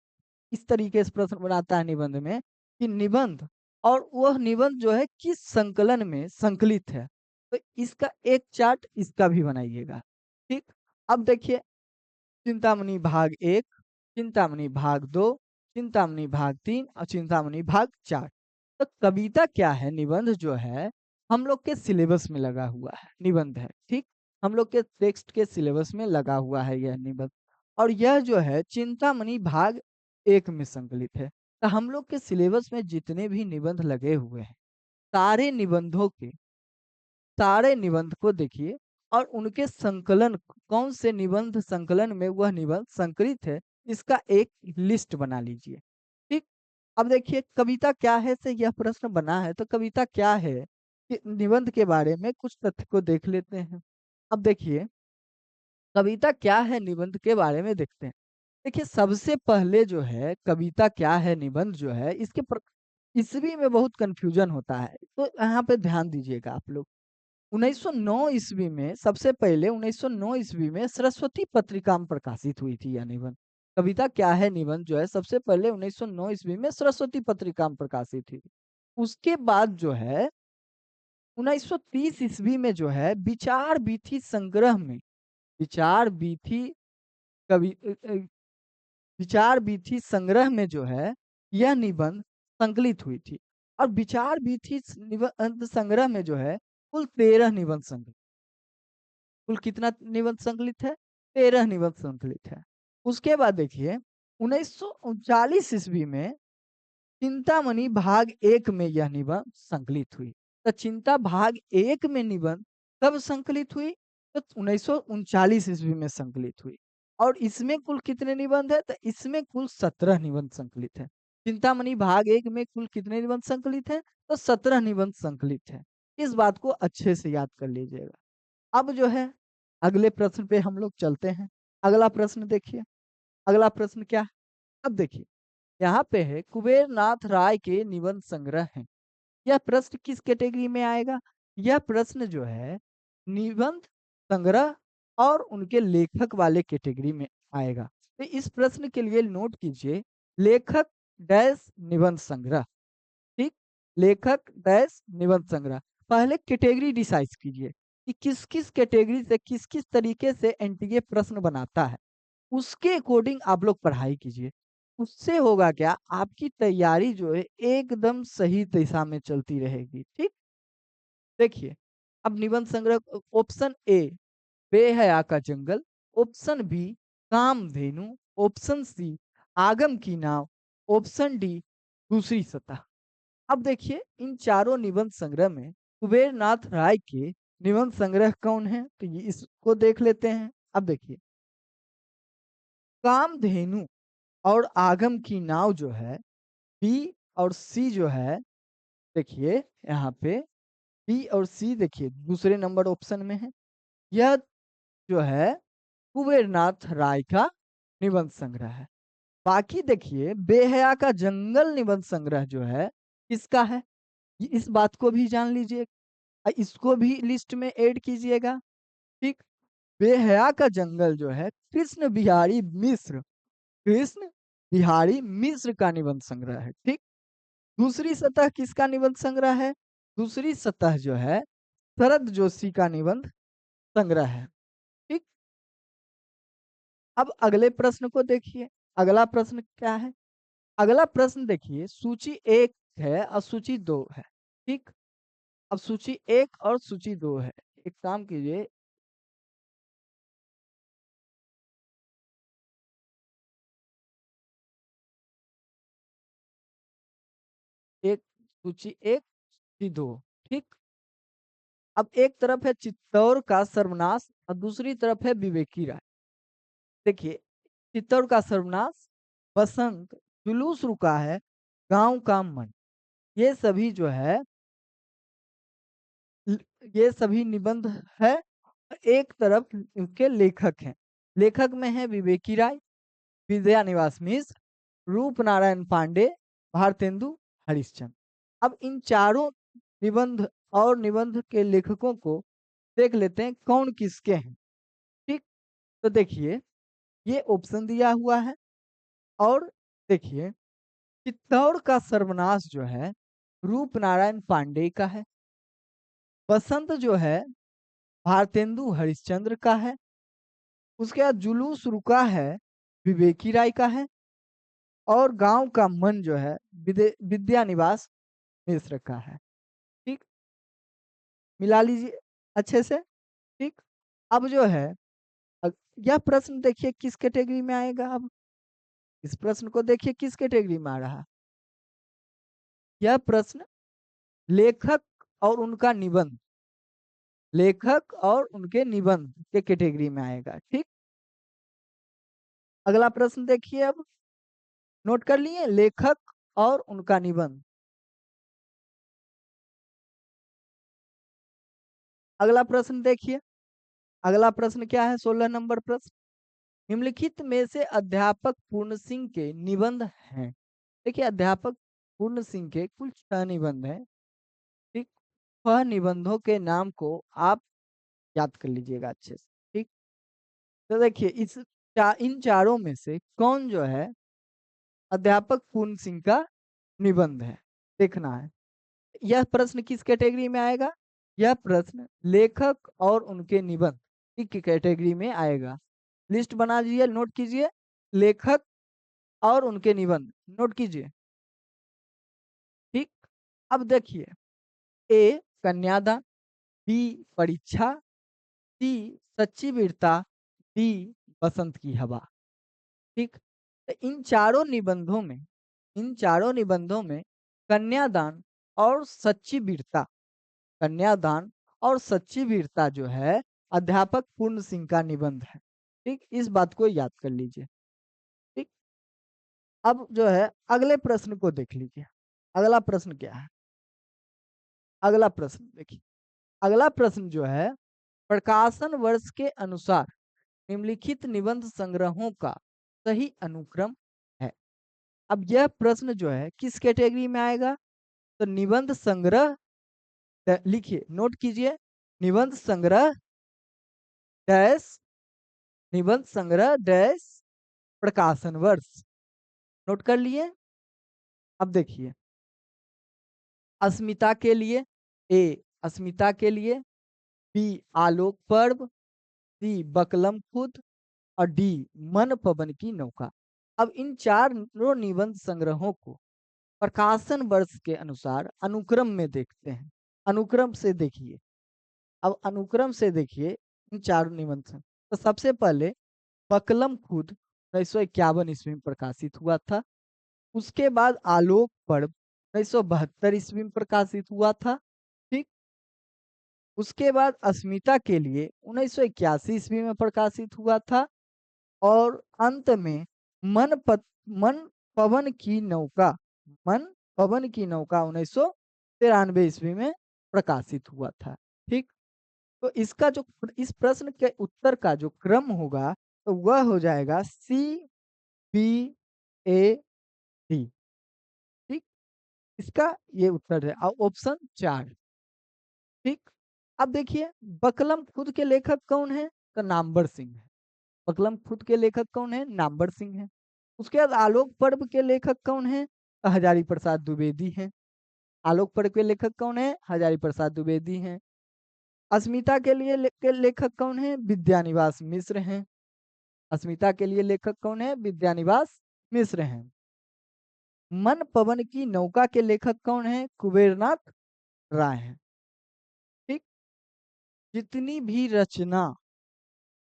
इस तरीके से प्रश्न बनाता है निबंध में कि निबंध और वह निबंध जो है किस संकलन में संकलित है। तो इसका एक चार्ट इसका भी बनाइएगा। ठीक, अब देखिए चिंतामणि भाग एक, चिंतामणि भाग दो, चिंतामणि भाग तीन और चिंतामणि भाग चार। तो कविता क्या है निबंध जो है हम लोग के सिलेबस में लगा हुआ है, निबंध है। ठीक, हम लोग के टेक्स्ट के सिलेबस में लगा हुआ है यह निबंध। और यह जो है चिंतामणि भाग एक में संकलित है। तो हम लोग के सिलेबस में जितने भी निबंध लगे हुए हैं, सारे निबंधों के सारे निबंध को देखिए और उनके संकलन, कौन से निबंध संकलन में वह निबंध संकलित है, इसका एक लिस्ट बना लीजिए। ठीक, अब देखिए कविता क्या है से यह प्रश्न बना है, तो कविता क्या है कि निबंध के बारे में कुछ तथ्य को देख लेते हैं। अब देखिए कविता क्या है निबंध के बारे में देखते हैं। देखिए सबसे पहले जो है कविता क्या है निबंध जो है ईस्वी में बहुत कंफ्यूजन होता है, तो यहाँ पे ध्यान दीजिएगा आप लोग। 1909 ईस्वी में, सबसे पहले 1909 ईस्वी में सरस्वती पत्रिका में प्रकाशित हुई थी यह निबंध। कविता क्या है निबंध जो है सबसे पहले 1909 ईस्वी में सरस्वती पत्रिका में प्रकाशित हुई थी। उसके बाद जो है 1930 ईस्वी में जो है विचार वीथी संग्रह में, विचार वीथी कवि विचार वीथी संग्रह में जो है यह निबंध संकलित हुई थी। और विचार वीथी निबंध संग्रह में जो है कुल 13 निबंध संकलित। कुल कितना निबंध संकलित है? 13 निबंध संकलित है। उसके बाद देखिए 1939 ईस्वी में चिंतामणि भाग एक में यह निबंध संकलित हुई। तो चिंता भाग एक में निबंध कब संकलित हुई? तो 1939 ईस्वी में संकलित हुई। और इसमें कुल कितने निबंध है? तो इसमें कुल 17 निबंध संकलित है। चिंतामणि भाग एक में कुल कितने निबंध संकलित है? तो 17 निबंध संकलित है। इस बात को अच्छे से याद कर लीजिएगा। अब जो है अगले प्रश्न पे हम लोग चलते हैं। अगला प्रश्न देखिए। अगला प्रश्न क्या है? अब देखिए यहाँ पे है कुबेर नाथ राय के निबंध संग्रह हैं। यह प्रश्न किस कैटेगरी में आएगा? यह प्रश्न जो है निबंध संग्रह और उनके लेखक वाले कैटेगरी में आएगा। तो इस प्रश्न के लिए नोट कीजिए लेखक डैश निबंध संग्रह। ठीक, लेखक डैश निबंध संग्रह। पहले कैटेगरी डिसाइड कीजिए कि किस किस कैटेगरी से किस किस तरीके से एनटीए प्रश्न बनाता है, उसके अकॉर्डिंग आप लोग पढ़ाई कीजिए। उससे होगा क्या, आपकी तैयारी जो है एकदम सही दिशा में चलती रहेगी। ठीक, देखिए अब निबंध संग्रह ऑप्शन ए बेहया का जंगल, option B Kamdhenu, option C आगम की नाव, ऑप्शन डी दूसरी सतह। अब देखिए इन चारों निबंध संग्रह में कुबेर नाथ राय के निबंध संग्रह कौन है? तो ये इसको देख लेते हैं। अब देखिए कामधेनु और आगम की नाव जो है बी और सी जो है, देखिए यहाँ पे बी और सी देखिए दूसरे नंबर ऑप्शन में है। यह जो है कुबेरनाथ राय का निबंध संग्रह है। बाकी देखिए बेहया का जंगल निबंध संग्रह जो है किसका है, इस बात को भी जान लीजिए, इसको भी लिस्ट में ऐड कीजिएगा। ठीक। बेहया का जंगल जो है कृष्ण बिहारी मिश्र, कृष्ण बिहारी मिश्र का निबंध संग्रह है। ठीक। दूसरी सतह किसका निबंध संग्रह है, दूसरी सतह जो है शरद जोशी का निबंध संग्रह है। ठीक। अब अगले प्रश्न को देखिए, अगला प्रश्न क्या है, अगला प्रश्न देखिए सूची एक है और सूची दो है। ठीक। अब सूची एक और सूची दो है, एक काम कीजिए, एक सूची एक सूची दो। ठीक। अब एक तरफ है चित्तौड़ का सर्वनाश और दूसरी तरफ है विवेकी राय। देखिए चित्तौड़ का सर्वनाश, बसंत, जुलूस रुका है, गांव का मन, ये सभी जो है ल- ये सभी निबंध है। एक तरफ इनके लेखक हैं, लेखक में है विवेकी राय, विद्या निवास मिश्र, रूप नारायण पांडे, भारतेंदु हरिश्चंद्र। अब इन चारों निबंध और निबंध के लेखकों को देख लेते हैं कौन किसके हैं। ठीक। तो देखिए ये ऑप्शन दिया हुआ है, और देखिए चित्तौड़ का सर्वनाश जो है रूप नारायण पांडे का है, बसंत जो है भारतेंदु हरिश्चंद्र का है, उसके बाद जुलूस रुका है विवेकी राय का है, और गांव का मन जो है विद्या निवास मिश्र का है। ठीक। मिला लीजिए अच्छे से। ठीक। अब जो है अ- यह प्रश्न देखिए किस कैटेगरी में आएगा। अब इस प्रश्न को देखिए किस कैटेगरी में आ रहा है। यह प्रश्न लेखक और उनका निबंध, लेखक और उनके निबंध के कैटेगरी में आएगा। ठीक। अगला प्रश्न देखिए, अब नोट कर लिए लेखक और उनका निबंध। अगला प्रश्न देखिए, अगला प्रश्न क्या है, 16 नंबर प्रश्न, निम्नलिखित में से अध्यापक पूर्ण सिंह के निबंध हैं। देखिए अध्यापक पूर्ण सिंह के कुल 6 निबंध हैं। ठीक। वह निबंधों के नाम को आप याद कर लीजिएगा अच्छे से। ठीक। तो देखिए इन चारों में से कौन जो है अध्यापक पूर्ण सिंह का निबंध है, देखना है। यह प्रश्न किस कैटेगरी में आएगा, यह प्रश्न लेखक और उनके निबंध की कैटेगरी में आएगा। लिस्ट बना लीजिए, नोट कीजिए, लेखक और उनके निबंध नोट कीजिए। ठीक। अब देखिए ए कन्यादान, बी परीक्षा, सी सच्ची वीरता, डी बसंत की हवा। ठीक। तो इन चारों निबंधों में कन्यादान और सच्ची वीरता, कन्यादान और सच्ची वीरता जो है अध्यापक पूर्ण सिंह का निबंध है। ठीक। इस बात को याद कर लीजिए। ठीक। अब जो है अगले प्रश्न को देख लीजिए, अगला प्रश्न क्या है, अगला प्रश्न देखिए, अगला प्रश्न जो है प्रकाशन वर्ष के अनुसार निम्नलिखित निबंध संग्रहों का सही अनुक्रम है। अब यह प्रश्न जो है किस कैटेगरी में आएगा, तो निबंध संग्रह, लिखिए नोट कीजिए, निबंध संग्रह डैश, निबंध संग्रह डैश प्रकाशन वर्ष। नोट कर लिए। अब देखिए अस्मिता के लिए, ए अस्मिता के लिए, बी आलोक पर्व, सी बकलम खुद, और डी मन पवन की नौका। अब इन चारों निबंध संग्रहों को प्रकाशन वर्ष के अनुसार अनुक्रम में देखते हैं। अनुक्रम से देखिए, अब अनुक्रम से देखिए इन चारों निबंध तो सबसे पहले बकलम खुद 1951 ईस्वी में प्रकाशित हुआ था। उसके बाद आलोक पर्व 1972 ईस्वी में प्रकाशित हुआ था। ठीक। उसके बाद अस्मिता के लिए 1981 ईस्वी में प्रकाशित हुआ था। और अंत में मन पवन की नौका, मन पवन की नौका 1993 ईस्वी में प्रकाशित हुआ था। ठीक। तो इसका जो इस प्रश्न के उत्तर का जो क्रम होगा तो वह हो जाएगा सी बी ए डी। ठीक, इसका ये उत्तर है और ऑप्शन 4। ठीक, अब देखिए बकलम खुद के लेखक कौन है? तो नामवर सिंह है। बकलम खुद के लेखक कौन है? नामवर सिंह है। उसके बाद आलोक पर्व के लेखक कौन है? तो हजारी प्रसाद द्विवेदी हैं। आलोक पर्व के लेखक कौन है? हजारी प्रसाद द्विवेदी हैं। अस्मिता के लिए के लेखक कौन है? विद्यानिवास मिश्र हैं। अस्मिता के लिए लेखक कौन है? विद्यानिवास मिश्र हैं। मन पवन की नौका के लेखक कौन है? कुबेरनाथ राय हैं। ठीक, जितनी भी रचना,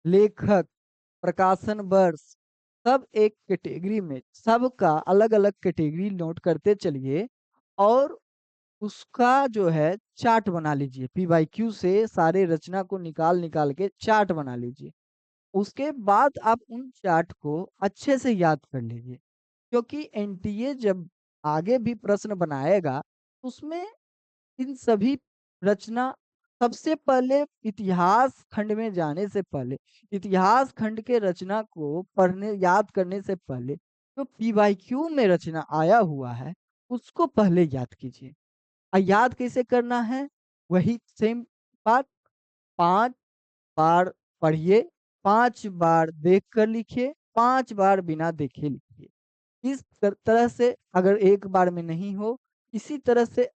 लेखक, प्रकाशन वर्ष, सब एक कैटेगरी में, सबका अलग अलग कैटेगरी नोट करते चलिए और उसका जो है चार्ट बना लीजिए। पीवाईक्यू से सारे रचना को निकाल निकाल के चार्ट बना लीजिए। उसके बाद आप उन चार्ट को अच्छे से याद कर लीजिए, क्योंकि एनटीए जब आगे भी प्रश्न बनाएगा उसमें इन सभी रचना, सबसे पहले इतिहास खंड में जाने से पहले, इतिहास खंड के रचना को पढ़ने याद करने से पहले जो पीवाईक्यू में रचना आया हुआ है उसको पहले याद कीजिए। और याद कैसे करना है? वही सेम बात, 5 बार पढ़िए, 5 बार देख कर लिखिए, 5 बार बिना देखे लिखिए। इस तरह से अगर एक बार में नहीं हो, इसी तरह से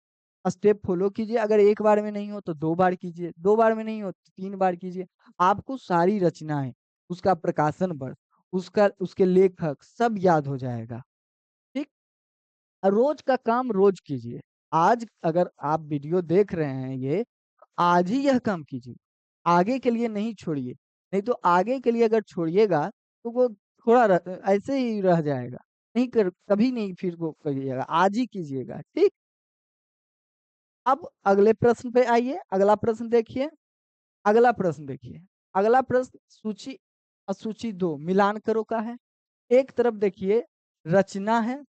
स्टेप फॉलो कीजिए। अगर एक बार में नहीं हो तो 2 बार कीजिए, 2 बार में नहीं हो तो 3 बार कीजिए। आपको सारी रचनाएं, उसका प्रकाशन वर्ष, उसका उसके लेखक सब याद हो जाएगा। ठीक, और रोज का काम रोज कीजिए। आज अगर आप वीडियो देख रहे हैं ये, आज ही यह काम कीजिए, आगे के लिए नहीं छोड़िए। नहीं तो आगे के लिए अगर छोड़िएगा तो वो थोड़ा ऐसे ही रह जाएगा। नहीं कर, कभी नहीं फिर वो करिएगा, आज ही कीजिएगा। ठीक, अब अगले प्रश्न पे आइए। अगला प्रश्न देखिए। अगला प्रश्न देखिए। अगला प्रश्न सूची असूची दो मिलान करो का है। एक तरफ देखिए रचना है,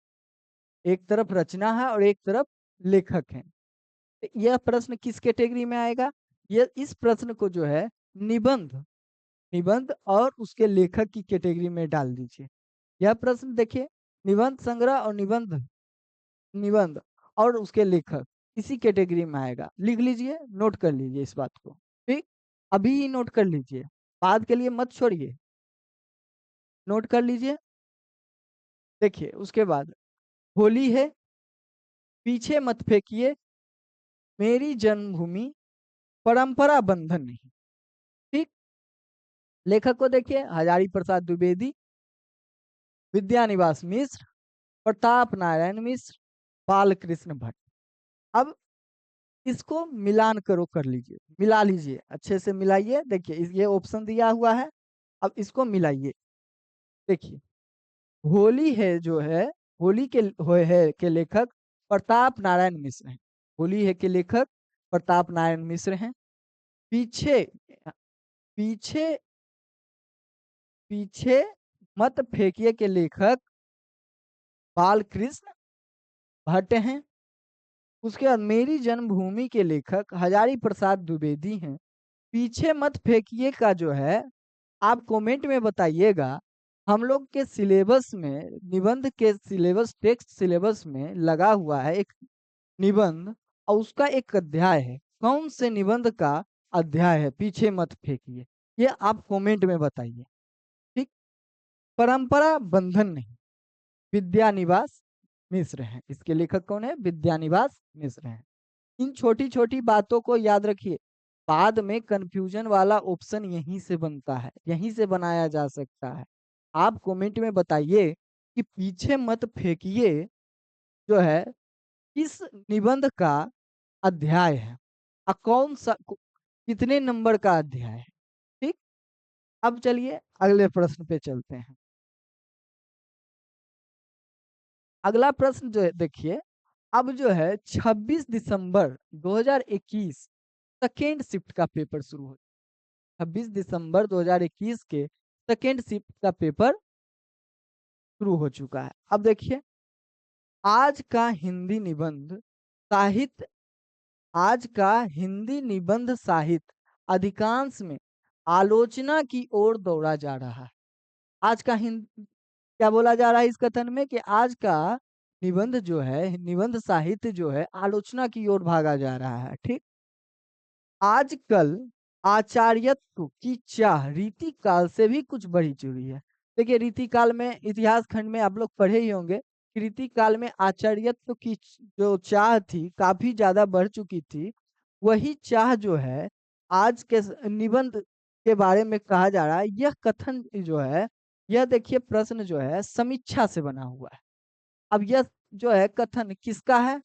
एक तरफ रचना है और एक तरफ लेखक है। तो यह प्रश्न किस कैटेगरी में आएगा? यह इस प्रश्न को जो है निबंध, निबंध और उसके लेखक की कैटेगरी में डाल दीजिए। यह प्रश्न देखिए निबंध संग्रह और निबंध, निबंध और उसके लेखक इसी कैटेगरी में आएगा। लिख लीजिए, नोट कर लीजिए इस बात को। ठीक, अभी ही नोट कर लीजिए, बाद के लिए मत छोड़िए, नोट कर लीजिए। देखिए उसके बाद होली है, पीछे मत फेंकिए, मेरी जन्मभूमि, परंपरा बंधन नहीं। ठीक, लेखक को देखिए हजारी प्रसाद द्विवेदी, विद्यानिवास मिश्र, प्रताप नारायण मिश्र, बालकृष्ण भट्ट। अब इसको मिलान करो कर लीजिए, मिला लीजिए, अच्छे से मिलाइए। देखिए ये ऑप्शन दिया हुआ है, अब इसको मिलाइए। देखिए होली है जो है, होली के है के लेखक प्रताप नारायण मिश्र हैं। होली है के लेखक प्रताप नारायण मिश्र हैं। पीछे, पीछे, पीछे मत फेंकिए के लेखक बालकृष्ण भट्ट हैं। उसके बाद मेरी जन्मभूमि के लेखक हजारी प्रसाद द्विवेदी हैं। पीछे मत फेंकिए का जो है आप कमेंट में बताइएगा। हम लोग के सिलेबस में, निबंध के सिलेबस, टेक्स्ट सिलेबस में लगा हुआ है एक निबंध और उसका एक अध्याय है। कौन से निबंध का अध्याय है पीछे मत फेंकिए, ये आप कमेंट में बताइए। ठीक, परंपरा बंधन नहीं, विद्यानिवास मिश्र हैं। इसके लेखक कौन है? विद्यानिवास मिश्र हैं। इन छोटी छोटी बातों को याद रखिए, बाद में कंफ्यूजन वाला ऑप्शन यहीं से बनता है, यहीं से बनाया जा सकता है। आप कमेंट में बताइए कि पीछे मत फेंकिए जो है किस निबंध का अध्याय है और कौन सा कितने नंबर का अध्याय है। ठीक, अब चलिए अगले प्रश्न पे चलते हैं। अगला प्रश्न जो है देखिए, अब जो है 26 दिसंबर 2021 सेकेंड शिफ्ट का पेपर शुरू हो। 26 दिसंबर 2021 के सेकेंड शिफ्ट का पेपर शुरू हो चुका है। अब देखिए आज का हिंदी निबंध साहित्य, आज का हिंदी निबंध साहित्य अधिकांश में आलोचना की ओर दौड़ा जा रहा है। आज का हिंद क्या बोला जा रहा है इस कथन में कि आज का निबंध जो है, निबंध साहित्य जो है आलोचना की ओर भागा जा रहा है। ठीक। आजकल आचार्यत्व की चाह रीति काल से भी कुछ बढ़ी चुकी है। देखिए रीति काल में इतिहास खंड में आप लोग पढ़े ही होंगे कि रीति काल में आचार्यत्व की जो चाह थी काफी ज्यादा बढ़ चुकी थी। वही चाह जो है आज के निबंध के बारे में कहा जा रहा है। यह कथन जो है, यह देखिए प्रश्न जो है समीक्षा से बना हुआ है। अब यह जो है कथन किसका है?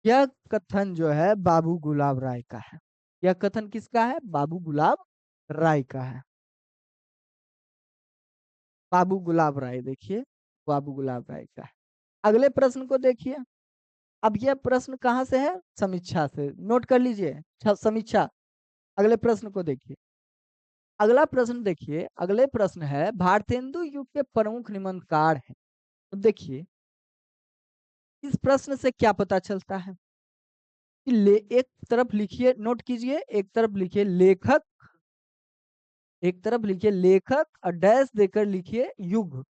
यह कथन जो है बाबू गुलाब राय का है। यह कथन किसका है? बाबू गुलाब राय का है। बाबू गुलाब राय देखिए, बाबू गुलाब राय का है। अगले प्रश्न को देखिए। अब यह प्रश्न कहाँ से है? समीक्षा से। नोट कर लीजिए, समीक्षा। अगले प्रश्न को देखिए। अगला प्रश्न देखिए, अगले प्रश्न है भारतेंदु युग के प्रमुख निबंधकार हैं। तो देखिए इस प्रश्न से क्या पता चलता है कि एक तरफ लिखिए, नोट कीजिए, एक तरफ लिखिए लेखक, एक तरफ लिखिए लेखक और डैश देकर लिखिए युग।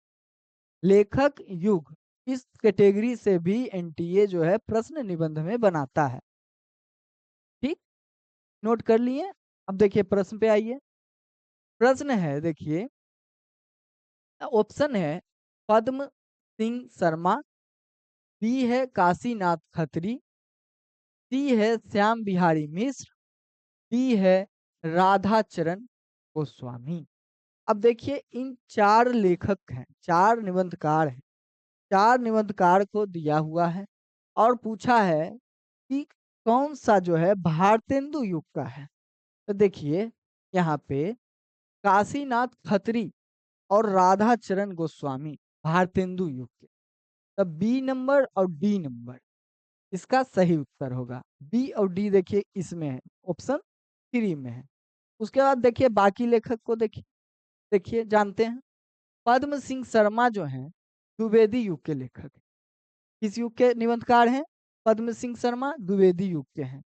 लेखक युग, इस कैटेगरी से भी एनटीए जो है प्रश्न निबंध में बनाता है। ठीक। नोट कर लिए। अब देखिए प्रश्न पे आइए। प्रश्न है देखिए, ऑप्शन है पद्म सिंह शर्मा, बी है काशीनाथ खत्री, सी है श्याम बिहारी मिश्र, डी है राधाचरण गोस्वामी। अब देखिए इन चार लेखक हैं, चार निबंधकार हैं। चार निबंधकार को दिया हुआ है और पूछा है कि कौन सा जो है भारतेंदु युग का है। तो देखिए यहाँ पे काशीनाथ खत्री और राधाचरण गोस्वामी भारतेंदु युग के। तब बी नंबर और डी नंबर इसका सही उत्तर होगा। बी और डी देखिए इसमें है, ऑप्शन 3 में है। उसके बाद देखिए बाकी लेखक को देखिए, देखिए जानते हैं पद्म सिंह शर्मा जो हैं द्विवेदी युग के लेखक हैं। किस युग के निबंधकार हैं? पद्म सिंह शर्मा द्विवेदी युग के हैं।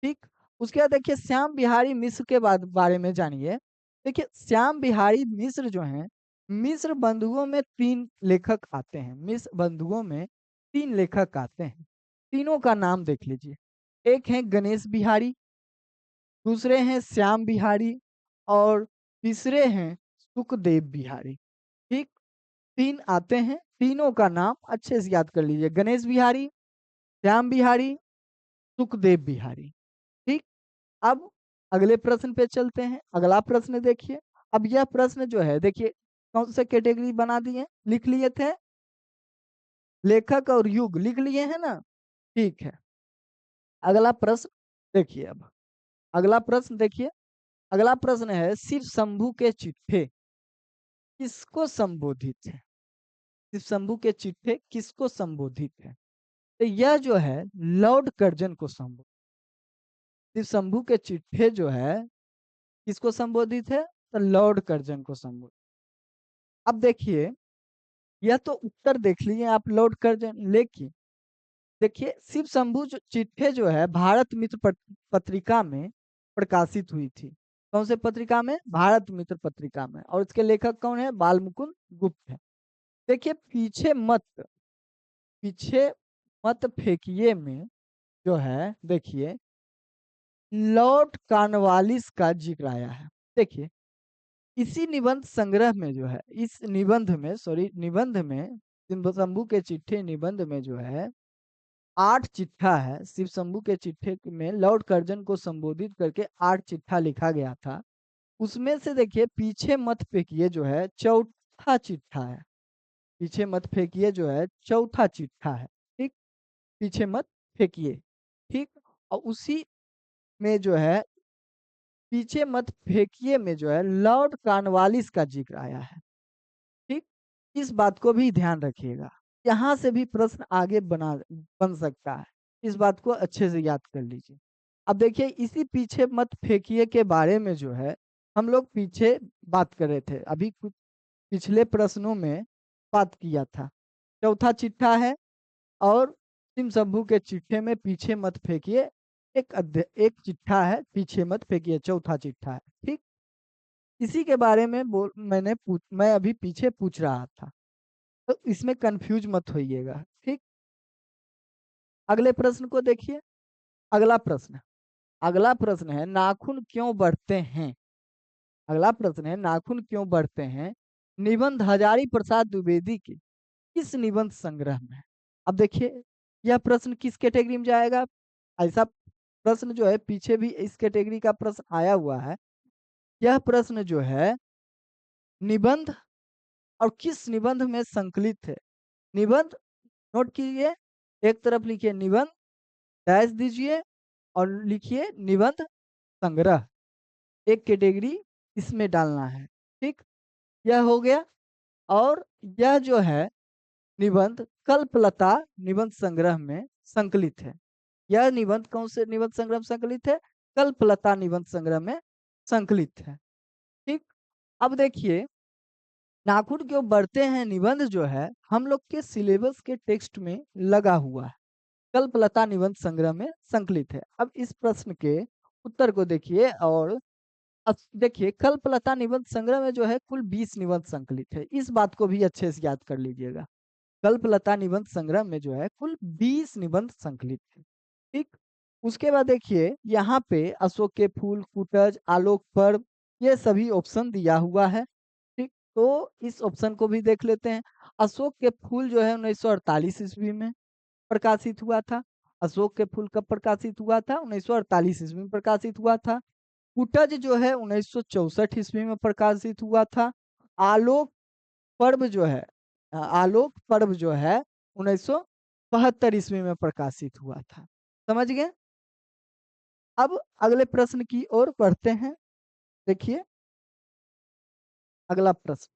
ठीक। उसके बाद देखिए श्याम बिहारी मिश्र के बाद बारे में जानिए। देखिए श्याम बिहारी मिश्र जो हैं, मिश्र बंधुओं में 3 लेखक आते हैं। मिश्र बंधुओं में 3 लेखक आते हैं। तीनों का नाम देख लीजिए। एक है गणेश बिहारी, दूसरे हैं श्याम बिहारी और तीसरे हैं सुखदेव बिहारी। ठीक। 3 आते हैं, तीनों का नाम अच्छे से याद कर लीजिए। गणेश बिहारी, श्याम बिहारी, सुखदेव बिहारी। ठीक। अब अगले प्रश्न पे चलते हैं। अगला प्रश्न देखिए। अब यह प्रश्न जो है देखिए कौन से कैटेगरी बना दिए, लिख लिए थे, लेखक और युग लिख लिए हैं ना। ठीक है। अगला प्रश्न देखिए। अब अगला प्रश्न देखिए। अगला प्रश्न है शिव शंभू के चिट्ठे किसको संबोधित है? शिव शंभू के चिट्ठे किसको संबोधित है? तो यह जो है लॉर्ड कर्जन को संबोधित। शिव शंभू के चिट्ठे जो है किसको संबोधित है? तो लॉर्ड कर्जन को संबोधित। अब देखिए यह तो उत्तर देख लिए आप लॉर्ड कर्जन, लेकिन देखिए शिव शंभू जो चिट्ठे जो है भारत मित्र पत्रिका में प्रकाशित हुई थी। कौन से पत्रिका में? भारत मित्र पत्रिका में। और इसके लेखक कौन है? बालमुकुंद गुप्त है। देखिए पीछे मत फेंकिए में जो है देखिए लॉर्ड कॉर्नवालिस का जिक्र आया है। देखिए इसी निबंध संग्रह में जो है, इस निबंध में, सॉरी निबंध में, शिव शंभू के चिट्ठे निबंध में जो है 8 चिट्ठा है। शिव शंभू के चिट्ठे में लॉर्ड कर्जन को संबोधित करके 8 चिट्ठा लिखा गया था। उसमें से देखिए पीछे मत फेंकिए जो है चौथा चिट्ठा है। पीछे मत फेंकिए जो है चौथा चिट्ठा है। ठीक। पीछे मत फेंकिए। ठीक। और उसी में जो है पीछे मत फेंकिए में जो है लॉर्ड कॉर्नवालिस का जिक्र आया है। ठीक। इस बात को भी ध्यान रखिएगा। यहाँ से भी प्रश्न आगे बन सकता है। इस बात को अच्छे से याद कर लीजिए। अब देखिए इसी पीछे मत फेंकिए के बारे में जो है हम लोग पीछे बात कर रहे थे, अभी कुछ पिछले प्रश्नों में बात किया था। चौथा चिट्ठा है और सिम शंभू के चिट्ठे में पीछे मत फेंकिए एक चिट्ठा है, पीछे मत फेंकिए चौथा चिट्ठा है। ठीक। इसी के बारे में मैं अभी पीछे पूछ रहा था। तो इसमें कंफ्यूज मत होइएगा, ठीक? अगले प्रश्न को देखिए। अगला प्रश्न अगला प्रश्न है नाखून क्यों बढ़ते हैं? अगला प्रश्न है नाखून क्यों बढ़ते हैं? निबंध हजारी प्रसाद द्विवेदी के किस निबंध संग्रह में है? अब देखिए, यह प्रश्न किस कैटेगरी में जाएगा? ऐसा प्रश्न जो है पीछे भी इस कैटेगरी का प्रश्न आया हुआ है। यह प्रश्न जो है निबंध और किस निबंध में संकलित है? निबंध नोट कीजिए, एक तरफ लिखिए निबंध, डैश दीजिए और लिखिए निबंध संग्रह। एक कैटेगरी इसमें डालना है, ठीक? यह हो गया। और यह जो है निबंध कल्पलता निबंध संग्रह में संकलित है। यह निबंध कौन से निबंध संग्रह में संकलित है? कल्पलता निबंध संग्रह में संकलित है, ठीक? अब देखिए, नाखून क्यों बढ़ते हैं निबंध जो है हम लोग के सिलेबस के टेक्स्ट में लगा हुआ है, कल्पलता निबंध संग्रह में संकलित है। अब इस प्रश्न के उत्तर को देखिए। और अब देखिए, कल्पलता निबंध संग्रह में जो है कुल 20 निबंध संकलित है। इस बात को भी अच्छे से याद कर लीजिएगा। कल्पलता निबंध संग्रह में जो है कुल 20 निबंध संकलित है, ठीक? उसके बाद देखिए यहाँ पे अशोक के फूल, कुटज, आलोक पर्व, ये सभी ऑप्शन दिया हुआ है, ठीक? तो इस ऑप्शन को भी देख लेते हैं। अशोक के फूल जो है 1948 ईस्वी में प्रकाशित हुआ था। अशोक के फूल कब प्रकाशित हुआ था? 1948 ईस्वी में प्रकाशित हुआ था। कुटज जो है 1964 ईस्वी में प्रकाशित हुआ था। आलोक पर्व जो है आलोक पर्व जो है 1972 ईस्वी में प्रकाशित हुआ था। समझ गए? अब अगले प्रश्न की ओर बढ़ते हैं। देखिए, अगला प्रश्न